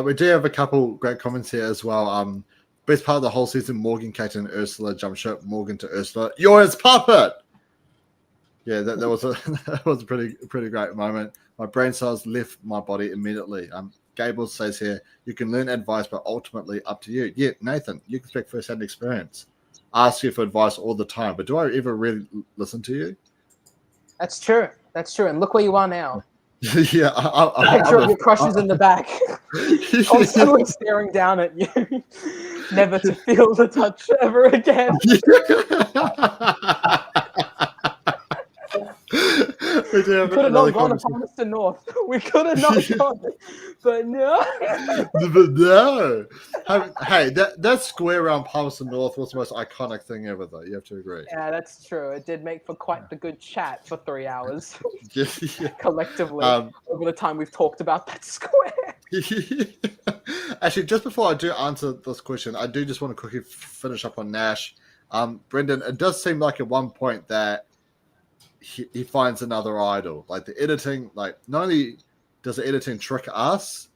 Speaker 1: We do have a couple great comments here as well. Best part of the whole season, Morgan, Kate, and Ursula jump ship. Morgan to Ursula, you're his puppet. Yeah, that was a pretty great moment. My brain cells left my body immediately. Gable says here, you can learn advice, but ultimately up to you. Yeah, Nathan, you can speak first-hand experience. I ask you for advice all the time, but do I ever really listen to you?
Speaker 2: That's true. And look where you are now.
Speaker 1: Yeah,
Speaker 2: the picture of your crushes in the back, constantly staring down at you, never to feel the touch ever again. We could have not gone to Palmerston North. We could have not gone, but no.
Speaker 1: But no. Hey, that square around Palmerston North was the most iconic thing ever, though. You have to agree.
Speaker 2: Yeah, that's true. It did make for quite the good chat for 3 hours.
Speaker 1: Yeah.
Speaker 2: Collectively, over the time we've talked about that square.
Speaker 1: Actually, just before I do answer this question, I do just want to quickly finish up on Nash. Brendan, it does seem like at one point that he finds another idol. Like the editing, like not only does the editing trick us,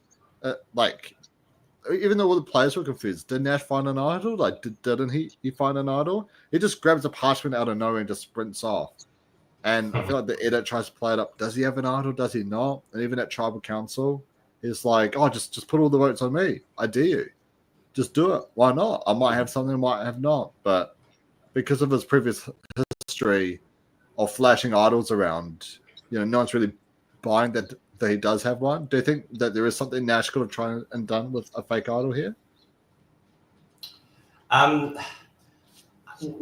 Speaker 1: like even though all the players were confused, did Nash find an idol? Like didn't he find an idol? He just grabs a parchment out of nowhere and just sprints off. And I feel like the edit tries to play it up. Does he have an idol? Does he not? And even at Tribal Council, he's like, oh, just put all the votes on me. I dare you. Just do it. Why not? I might have something, I might have not. But because of his previous history of flashing idols around, no one's really buying that he does have one. Do you think that there is something Nash could have tried and done with a fake idol here?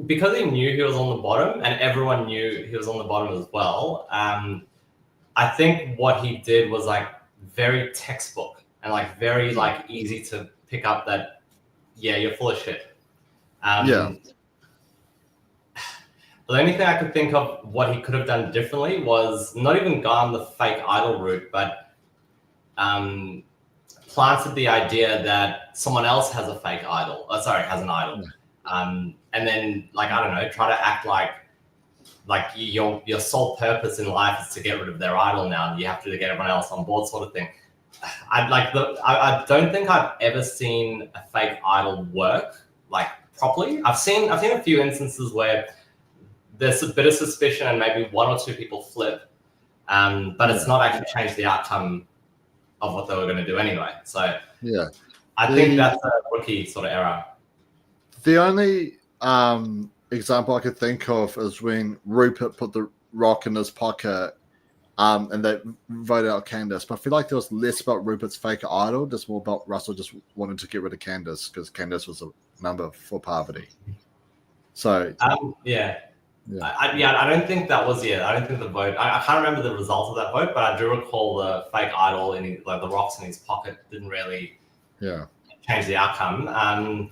Speaker 3: because he knew he was on the bottom, and everyone knew he was on the bottom as well. I think what he did was like very textbook and like very like easy to pick up that you're full of shit. The only thing I could think of what he could have done differently was not even gone the fake idol route, but planted the idea that someone else has a fake idol. Has an idol. And then like, I don't know, try to act like your sole purpose in life is to get rid of their idol now. You have to get everyone else on board, sort of thing. I don't think I've ever seen a fake idol work like properly. I've seen a few instances where there's a bit of suspicion and maybe one or two people flip, but it's not actually changed the outcome of what they were going to do anyway. So I think that's a rookie sort of error.
Speaker 1: The only example I could think of is when Rupert put the rock in his pocket and they voted out Candace. But I feel like there was less about Rupert's fake idol, just more about Russell just wanted to get rid of Candace because Candace was a number for Parvati. So
Speaker 3: I don't think that was I don't think the vote. I can't remember the result of that vote, but I do recall the fake idol in the rocks in his pocket didn't really change the outcome.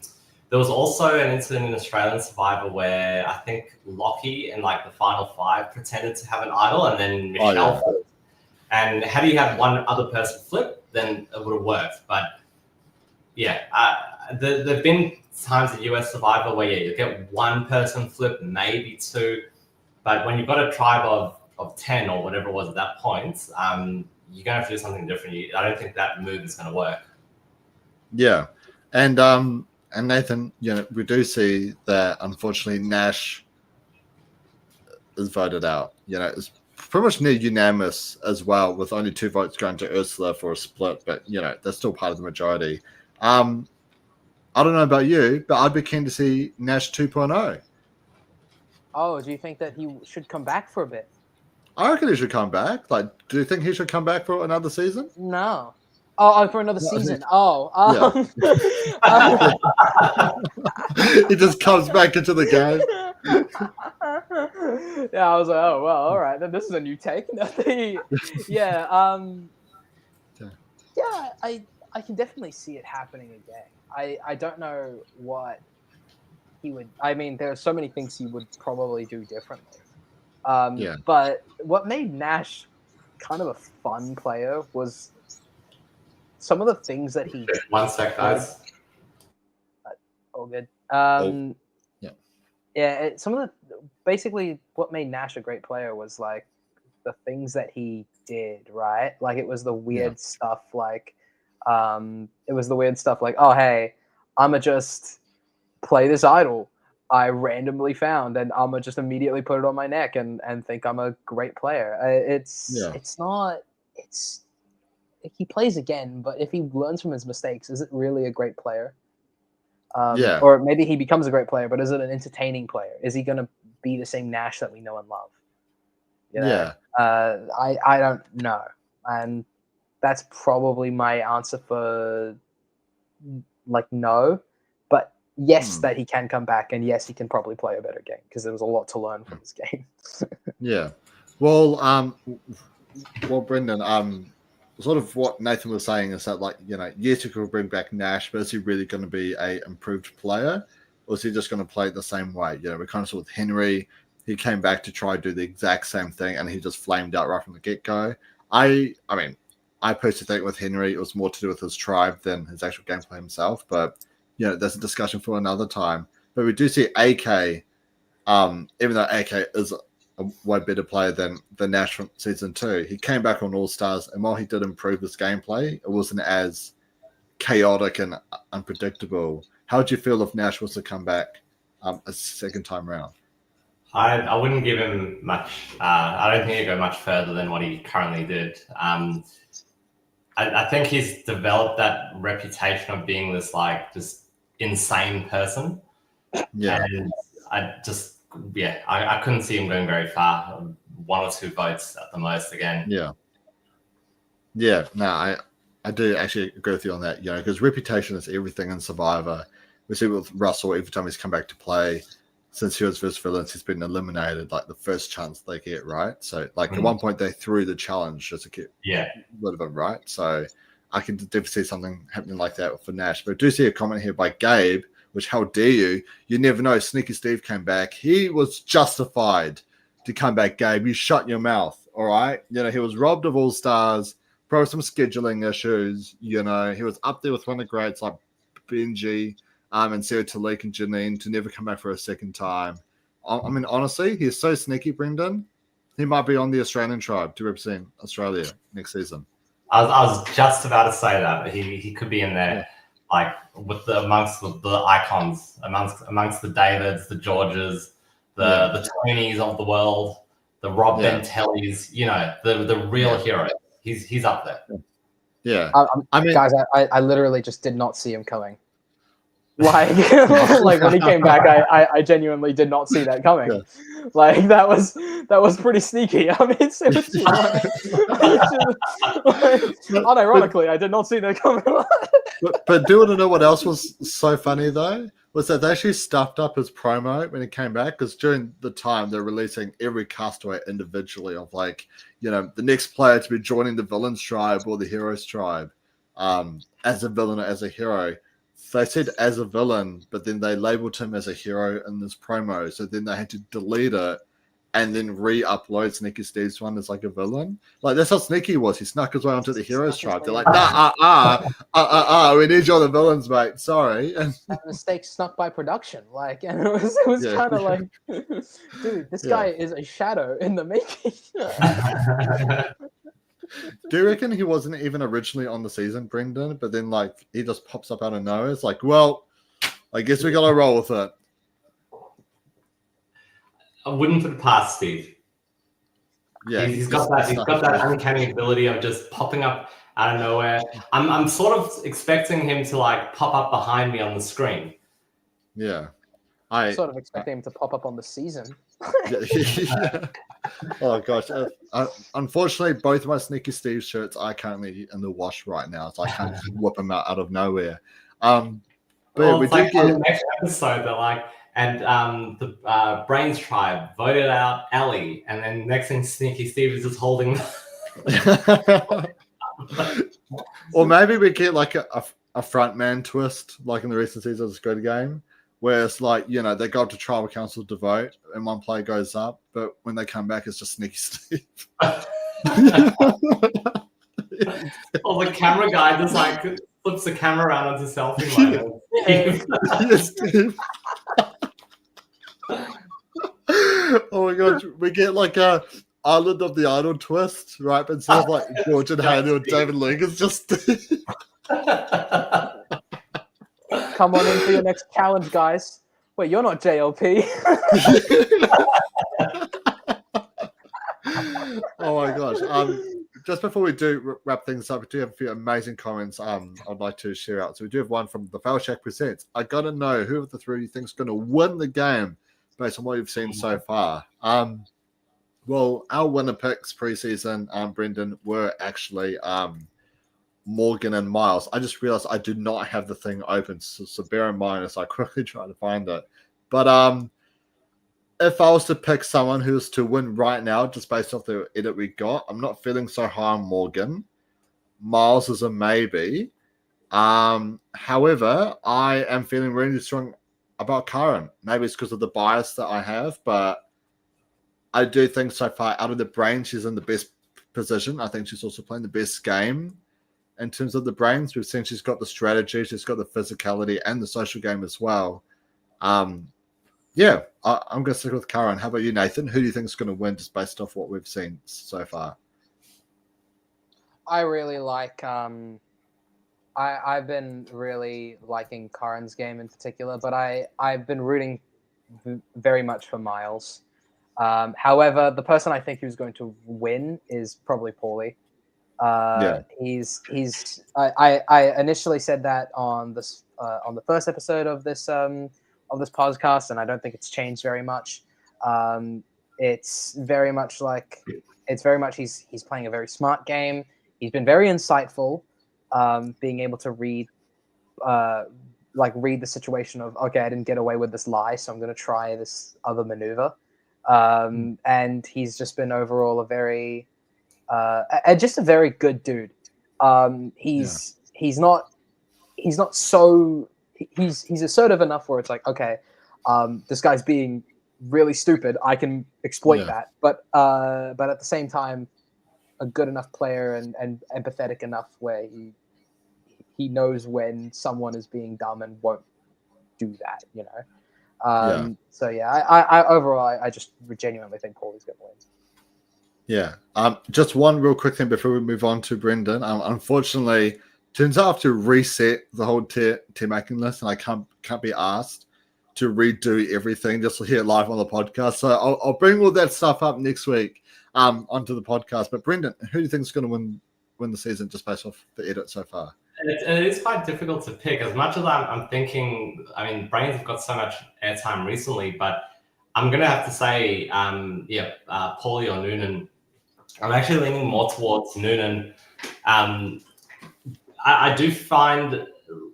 Speaker 3: There was also an incident in Australian Survivor where I think Lockie in like the final 5 pretended to have an idol and then Michelle flipped. And had he had one other person flip, then it would have worked. But there've been times in US Survivor where you get one person flip, maybe 2. But when you've got a tribe of 10 or whatever it was at that point, you're going to have to do something different. I don't think that move is going to work.
Speaker 1: Yeah. And Nathan, we do see that unfortunately Nash is voted out. It's pretty much near unanimous as well, with only 2 votes going to Ursula for a split, but they're still part of the majority. I don't know about you, but I'd be keen to see Nash 2.0.
Speaker 2: Oh, do you think that he should come back for a bit?
Speaker 1: I reckon he should come back. Like, do you think he should come back for another season?
Speaker 2: No. Oh, for another season.
Speaker 1: He just comes back into the game.
Speaker 2: I was like, oh well, all right. Then this is a new take. I can definitely see it happening again. I don't know what he would. I mean, there are so many things he would probably do differently. But what made Nash kind of a fun player was some of the things that he did.
Speaker 3: One sec, guys.
Speaker 2: All good. Basically what made Nash a great player was like the things that he did, right? Like it was the weird stuff like oh hey, I'ma just play this idol I randomly found and I'ma just immediately put it on my neck and think I'm a great player. He plays again, but if he learns from his mistakes, is it really a great player? Or maybe he becomes a great player, but is it an entertaining player? Is he going to be the same Nash that we know and love? I don't know. And that's probably my answer for like no. But yes, that he can come back, and yes, he can probably play a better game because there was a lot to learn from this game.
Speaker 1: Well, Brendan, sort of what Nathan was saying is that, like, yes, you could bring back Nash, but is he really going to be a improved player, or is he just going to play it the same way? We kind of saw with Henry, he came back to try to do the exact same thing, and he just flamed out right from the get-go. I personally think with Henry, it was more to do with his tribe than his actual gameplay himself, but, there's a discussion for another time. But we do see AK, even though AK is a way better player than the Nash from Season 2. He came back on All-Stars, and while he did improve his gameplay, it wasn't as chaotic and unpredictable. How would you feel if Nash was to come back a second time round?
Speaker 3: I wouldn't give him much. I don't think he'd go much further than what he currently did. I think he's developed that reputation of being this like just insane person. And I couldn't see him going very far. 1 or 2 votes at the most again. I do actually agree with you on that, because reputation is everything in Survivor. We see it with Russell every time he's come back to play.
Speaker 1: since Heroes vs Villains, he's been eliminated like the first chance they get, right? So like at one point they threw the challenge just to get rid of him, right? So I can definitely see something happening like that for Nash. But I do see a comment here by Gabe, which how dare you? You never know. Sneaky Steve came back. He was justified to come back, Gabe. You shut your mouth, all right? You know, he was robbed of All Stars, probably some scheduling issues. You know, he was up there with one of the greats like Benji and Sarah Talik and Janine to never come back for a second time. I mean, honestly, he's so sneaky, Brendan. He might be on the Australian tribe to represent Australia next season.
Speaker 3: I was just about to say that he could be in there, like with amongst the icons, amongst the Davids, the Georges, the Tonys of the world, the Rob Bentellis. You know, the real hero. He's up there.
Speaker 1: Yeah,
Speaker 2: I mean, guys, I literally just did not see him coming. Like, like when he came back, I genuinely did not see that coming. Yeah. Like that was pretty sneaky. I mean, unironically, I did not see that coming.
Speaker 1: but do you want to know what else was so funny though? Was that they actually stuffed up his promo when he came back? Because during the time they're releasing every castaway individually of like, you know, the next player to be joining the villains tribe or the heroes tribe, as a villain or as a hero. They said as a villain, but then they labeled him as a hero in this promo. So then they had to delete it and then re-upload Sneaky Steve's one as like a villain. Like that's how sneaky he was. He snuck his way onto the heroes tribe. They're like, we need you on the villains, mate. Sorry. And
Speaker 2: that mistake snuck by production. Like, and it was kind of like, dude, this guy is a shadow in the making.
Speaker 1: Do you reckon he wasn't even originally on the season, Brendan? But then, like, he just pops up out of nowhere. It's like, well, I guess we gotta roll with it.
Speaker 3: I wouldn't put it past Steve. Yeah, he's got that uncanny ability of just popping up out of nowhere. I'm sort of expecting him to like pop up behind me on the screen.
Speaker 1: Yeah,
Speaker 2: I'm sort of expecting him to pop up on the season.
Speaker 1: Oh gosh! Unfortunately, both of my Sneaky Steve shirts are currently in the wash right now, so I can't whip them out of nowhere. But we do get
Speaker 3: the next episode. They're like, and the Brains tribe voted out Ellie, and then next thing, Sneaky Steve is just holding.
Speaker 1: Or maybe we get like a front man twist, like in the recent season of the Squid Game. Where it's like, you know, they go up to tribal council to vote and one player goes up, but when they come back, it's just Sneaky Steve.
Speaker 3: Or the camera guy just like flips the camera around onto selfie mode.
Speaker 1: Yes, Steve. Oh my god, we get like a Island of the Idol twist, right? But instead of like George and Haley or David Lee, it's just Steve.
Speaker 2: Come on in for your next challenge, guys. Wait, you're not JLP.
Speaker 1: Oh my gosh. Just before we do wrap things up, we do have a few amazing comments I'd like to share out. So we do have one from the Foul Shack Presents. I got to know who of the three you think is going to win the game based on what you've seen so far. Well, our winner picks preseason, Brendan, were actually Morgan and Miles. I just realized I do not have the thing open, so bear in mind as I quickly try to find it. But if I was to pick someone who's to win right now, just based off the edit we got, I'm not feeling so high on Morgan. Miles is a maybe. However, I am feeling really strong about Karen. Maybe it's because of the bias that I have, but I do think so far out of the brain, she's in the best position. I think she's also playing the best game. In terms of the brains, we've seen she's got the strategy, she's got the physicality and the social game as well. I'm going to stick with Karen. How about you, Nathan? Who do you think is going to win just based off what we've seen so far?
Speaker 2: I really like... I've been really liking Karen's game in particular, but I've been rooting very much for Miles. However, the person I think who's going to win is probably Paulie. He's I initially said that on this on the first episode of this podcast, and I don't think it's changed very much. It's very much he's playing a very smart game. He's been very insightful, being able to read like read the situation of, okay, I didn't get away with this lie, so I'm going to try this other maneuver. And he's just been overall a very just a very good dude. He's not so he's assertive enough where it's like, okay, this guy's being really stupid. I can exploit that, but at the same time, a good enough player and empathetic enough where he knows when someone is being dumb and won't do that, you know. So yeah, I overall I just genuinely think Paulie's going to win.
Speaker 1: Yeah. Just one real quick thing before we move on to Brendan. Unfortunately, turns out I have to reset the whole tier making list, and I can't be asked to redo everything just to hear it live on the podcast. So I'll bring all that stuff up next week onto the podcast. But Brendan, who do you think is going to win the season just based off the edit so far?
Speaker 3: It is quite difficult to pick. As much as I'm thinking, I mean, Brains have got so much airtime recently, but I'm going to have to say, Paulie or Noonan. I'm actually leaning more towards Noonan. I do find,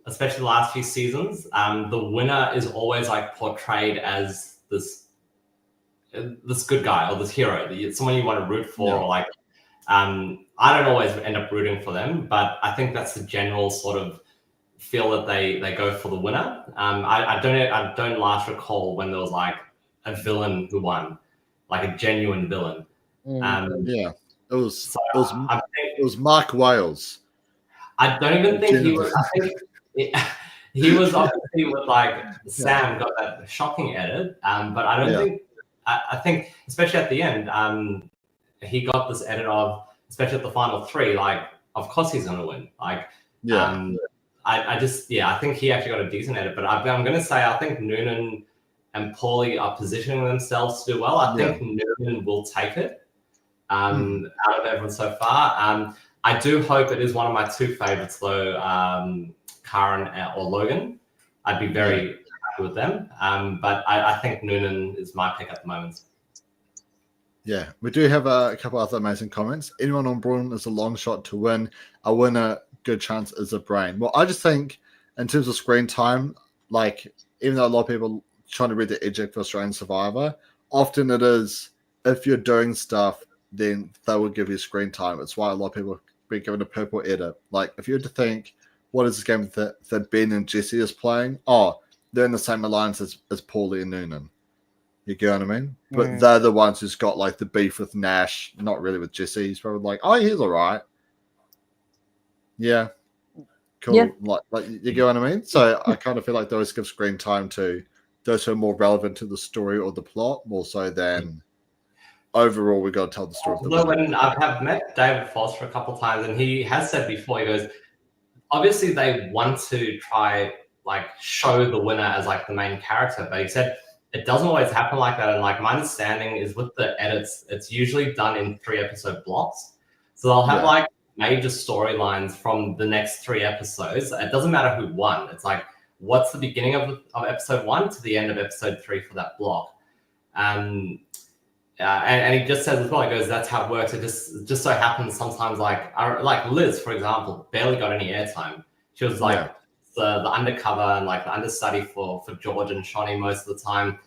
Speaker 3: especially the last few seasons, the winner is always like portrayed as this good guy or this hero, someone you want to root for, or like. I don't always end up rooting for them, but I think that's the general sort of feel that they go for the winner. I don't last recall when there was like a villain who won, like a genuine villain.
Speaker 1: It was Mark Wales.
Speaker 3: I don't even think he was. I think he was obviously with like Sam got that shocking edit, but I don't think. I think especially at the end, he got this edit of, especially at the final three, like of course he's gonna win. Like, I think he actually got a decent edit, but I'm gonna say I think Noonan and Paulie are positioning themselves to do well. I think Noonan will take it out of everyone so far. I do hope it is one of my two favorites though, Karen or Logan. I'd be very happy with them. But I think Noonan is my pick at the moment.
Speaker 1: Yeah, we do have a couple other amazing comments. Anyone on Brawn is a long shot to win. A winner, good chance is a brain. Well, I just think in terms of screen time, like even though a lot of people trying to read the eject for Australian Survivor, often it is if you're doing stuff, then they will give you screen time. It's why a lot of people be given a purple edit. Like if you had to think, what is this game that Ben and Jesse is playing? Oh, they're in the same alliance as Paulie and Noonan. You get what I mean? But they're the ones who's got like the beef with Nash, not really with Jesse. He's probably like, oh, he's all right. Yeah. Cool.
Speaker 2: Yeah.
Speaker 1: Like you get what I mean? So I kind of feel like those give screen time to those who are more relevant to the story or the plot, more so than overall we got to tell the story.
Speaker 3: Although when I have met David Foster a couple of times, and he has said before, he goes, obviously they want to try like show the winner as like the main character, but he said it doesn't always happen like that. And like my understanding is with the edits, it's usually done in 3-episode blocks. So they'll have like major storylines from the next 3 episodes. It doesn't matter who won. It's like, what's the beginning of episode 1 to the end of episode 3 for that block? And he just says as well, he goes, that's how it works. It just so happens sometimes like Liz, for example, barely got any airtime. She was like the undercover and like the understudy for George and Shawnee most of the time.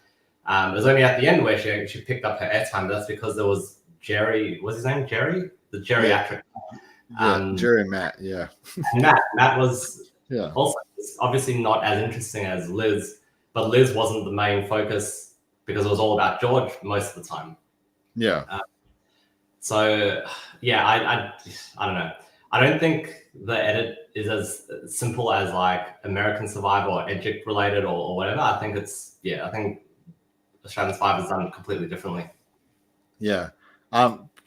Speaker 3: It was only at the end where she picked up her airtime. That's because there was Jerry. What's his name? Jerry? The geriatric.
Speaker 1: Jerry and Matt,
Speaker 3: Matt was also obviously not as interesting as Liz, but Liz wasn't the main focus because it was all about George most of the time.
Speaker 1: Yeah.
Speaker 3: So I don't know. I don't think the edit is as simple as like American Survivor or Eject related or whatever. I think I think Australian Survivor is done completely differently.
Speaker 1: Yeah.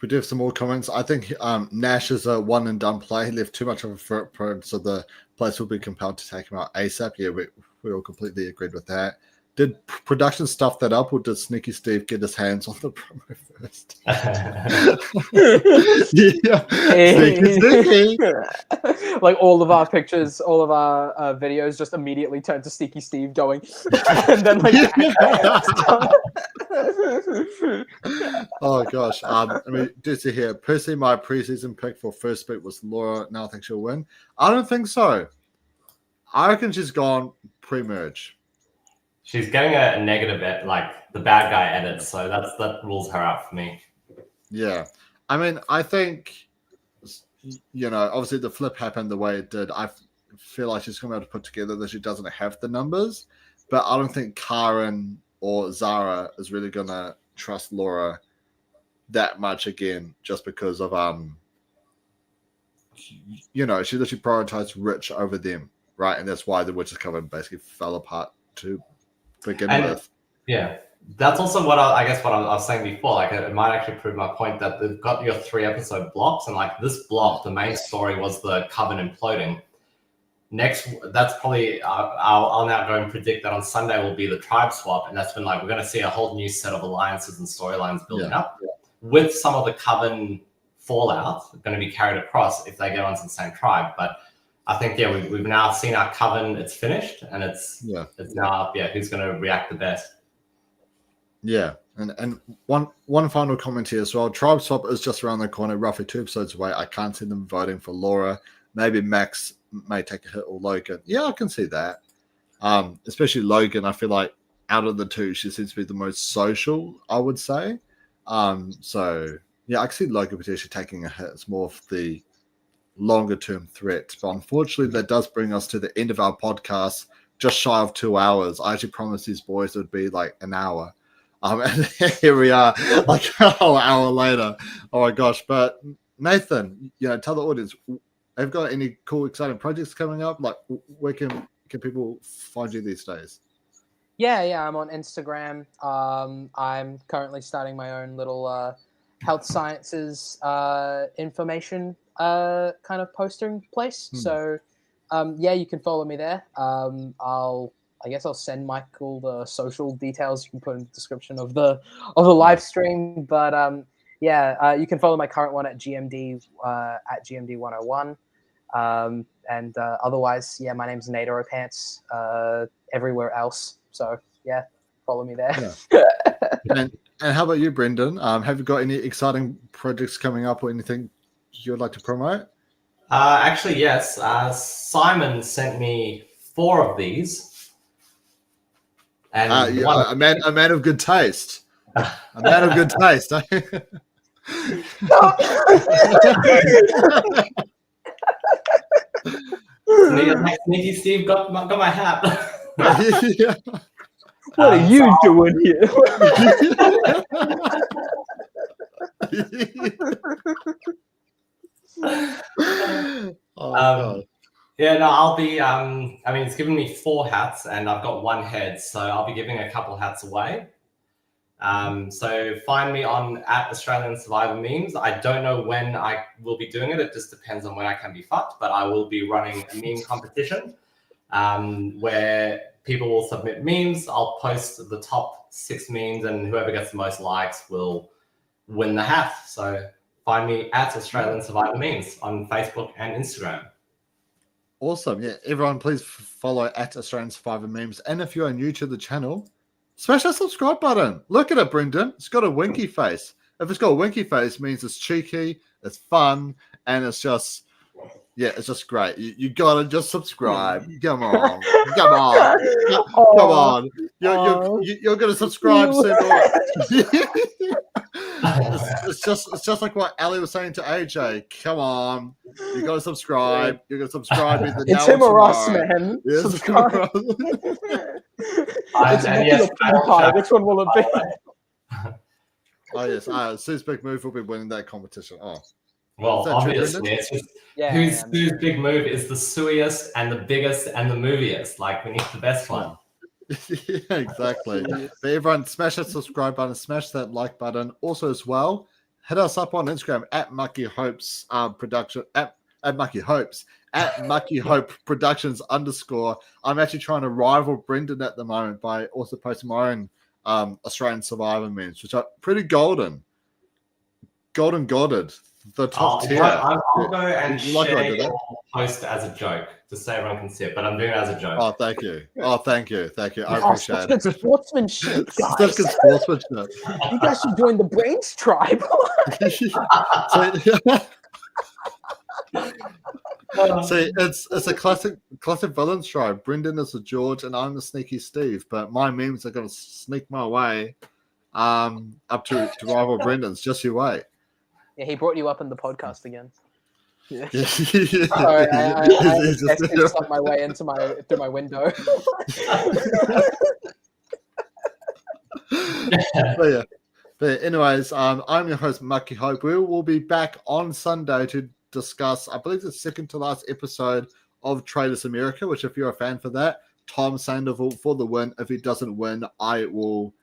Speaker 1: We do have some more comments. I think Nash is a one and done play. He left too much of a footprint, so the place will be compelled to take him out ASAP. Yeah, we all completely agreed with that. Did production stuff that up, or did Sneaky Steve get his hands on the promo first?
Speaker 2: Sneaky. Like all of our pictures, all of our videos just immediately turned to Sneaky Steve going, and then like.
Speaker 1: Oh gosh. I mean, just to hear, personally, my preseason pick for first pick was Laura. Now I think she'll win. I don't think so. I reckon she's gone pre-merge.
Speaker 3: She's getting a negative, like the bad guy edit, so that rules her out for me.
Speaker 1: Yeah. I mean, I think, obviously the flip happened the way it did. I feel like she's going to be able to put together that she doesn't have the numbers, but I don't think Karen or Zara is really going to trust Laura that much again, just because of, she literally prioritized Rich over them, right? And that's why the Witches Coven basically fell apart to begin with.
Speaker 3: Yeah. That's also what I was saying before. Like, it might actually prove my point that they've got your 3-episode blocks, and like this block, the main story was the Coven imploding. Next, that's probably I'll now go and predict that on Sunday will be the tribe swap, and that's when like we're going to see a whole new set of alliances and storylines building up, with some of the Coven fallout going to be carried across if they get onto the same tribe. But I think we've now seen our Coven. It's finished, and it's now who's going to react the best.
Speaker 1: Yeah, and one final comment here as well. Tribe swap is just around the corner, roughly 2 episodes away. I can't see them voting for Laura. Maybe Max may take a hit, or Logan. Yeah, I can see that. Especially Logan. I feel like out of the two, she seems to be the most social, I would say. So yeah, I can see Logan potentially taking a hit. It's more of the longer term threat. But unfortunately, that does bring us to the end of our podcast, just shy of 2 hours. I actually promised these boys it would be like an hour. And here we are, like a whole hour later. Oh my gosh. But Nathan, tell the audience, have you got any cool, exciting projects coming up? Like, where can people find you these days?
Speaker 2: Yeah, I'm on Instagram. I'm currently starting my own little health sciences information kind of posting place. So, you can follow me there. I guess I'll send Michael the social details you can put in the description of the live stream. But you can follow my current one at GMD at GMD101. And otherwise, my name's Nader Pants everywhere else. So follow me there.
Speaker 1: Yeah. And how about you, Brendan? Have you got any exciting projects coming up or anything you would like to promote?
Speaker 3: Actually, yes. Simon sent me 4 of these. And
Speaker 1: a man of good taste. A man of good taste.
Speaker 3: Sneaky Steve got my hat.
Speaker 2: What are you doing here?
Speaker 1: God.
Speaker 3: I'll be. It's given me 4 hats, and I've got 1 head, so I'll be giving a couple hats away. So find me on @Australian Survivor Memes. I don't know when I will be doing it. It just depends on when I can be fucked. But I will be running a meme competition where people will submit memes. I'll post the top 6 memes, and whoever gets the most likes will win the hat. So find me @Australian Survivor Memes on Facebook and Instagram.
Speaker 1: Awesome. Yeah, everyone, please follow @Australian Survivor Memes. And if you are new to the channel, smash that subscribe button. Look at it, Brendan. It's got a winky face. If it's got a winky face, it means it's cheeky, it's fun, and it's just great. You gotta just subscribe. Come on. You're gonna subscribe soon. It's just like what Ali was saying to AJ. Come on, you gotta subscribe. You're gonna subscribe.
Speaker 2: It's him or us, man.
Speaker 1: Yes,
Speaker 2: subscribe. Which one will it be?
Speaker 1: Oh yes, Sue's big move will be winning that competition. Oh,
Speaker 3: well, obviously, it's just whose big move is the suiest and the biggest and the moviest. Like, we need the best one.
Speaker 1: Yeah, exactly. But everyone, smash that subscribe button, smash that like button. Also, as well, hit us up on Instagram @Mucky Hopes production at Mucky Hopes @Mucky Hope Productions _. I'm actually trying to rival Brendan at the moment by also posting my own Australian Survivor memes, which are pretty godded. The top tier.
Speaker 3: I'll go and share your post as a joke, just so everyone can see it. But I'm doing it as a joke.
Speaker 1: Oh, thank you. I appreciate it.
Speaker 2: Sportsmanship, guys.
Speaker 1: Such good sportsmanship.
Speaker 2: You guys should join the Brains tribe.
Speaker 1: See, it's a classic villain stripe. Brendan is a George, and I'm the sneaky Steve. But my memes are going to sneak my way up to rival Brendan's. Just you wait.
Speaker 2: Yeah, he brought you up in the podcast again. Yeah.
Speaker 1: Sorry,
Speaker 2: I just stuck my way through my window.
Speaker 1: But anyways, I'm your host, Mucky Hope. We will be back on Sunday to discuss, I believe, the second to last episode of Traders America, which if you're a fan for that, Tom Sandoval for the win. If he doesn't win, I will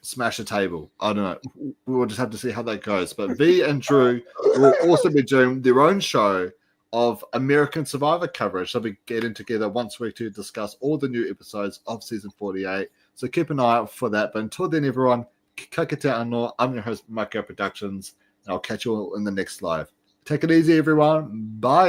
Speaker 1: smash a table. I don't know. We will just have to see how that goes. But V and Drew will also be doing their own show of American Survivor coverage. They'll be getting together once a week to discuss all the new episodes of season 48. So keep an eye out for that. But until then, everyone, ka kite anō. I'm your host, Mucky Productions, and I'll catch you all in the next live. Take it easy, everyone. Bye.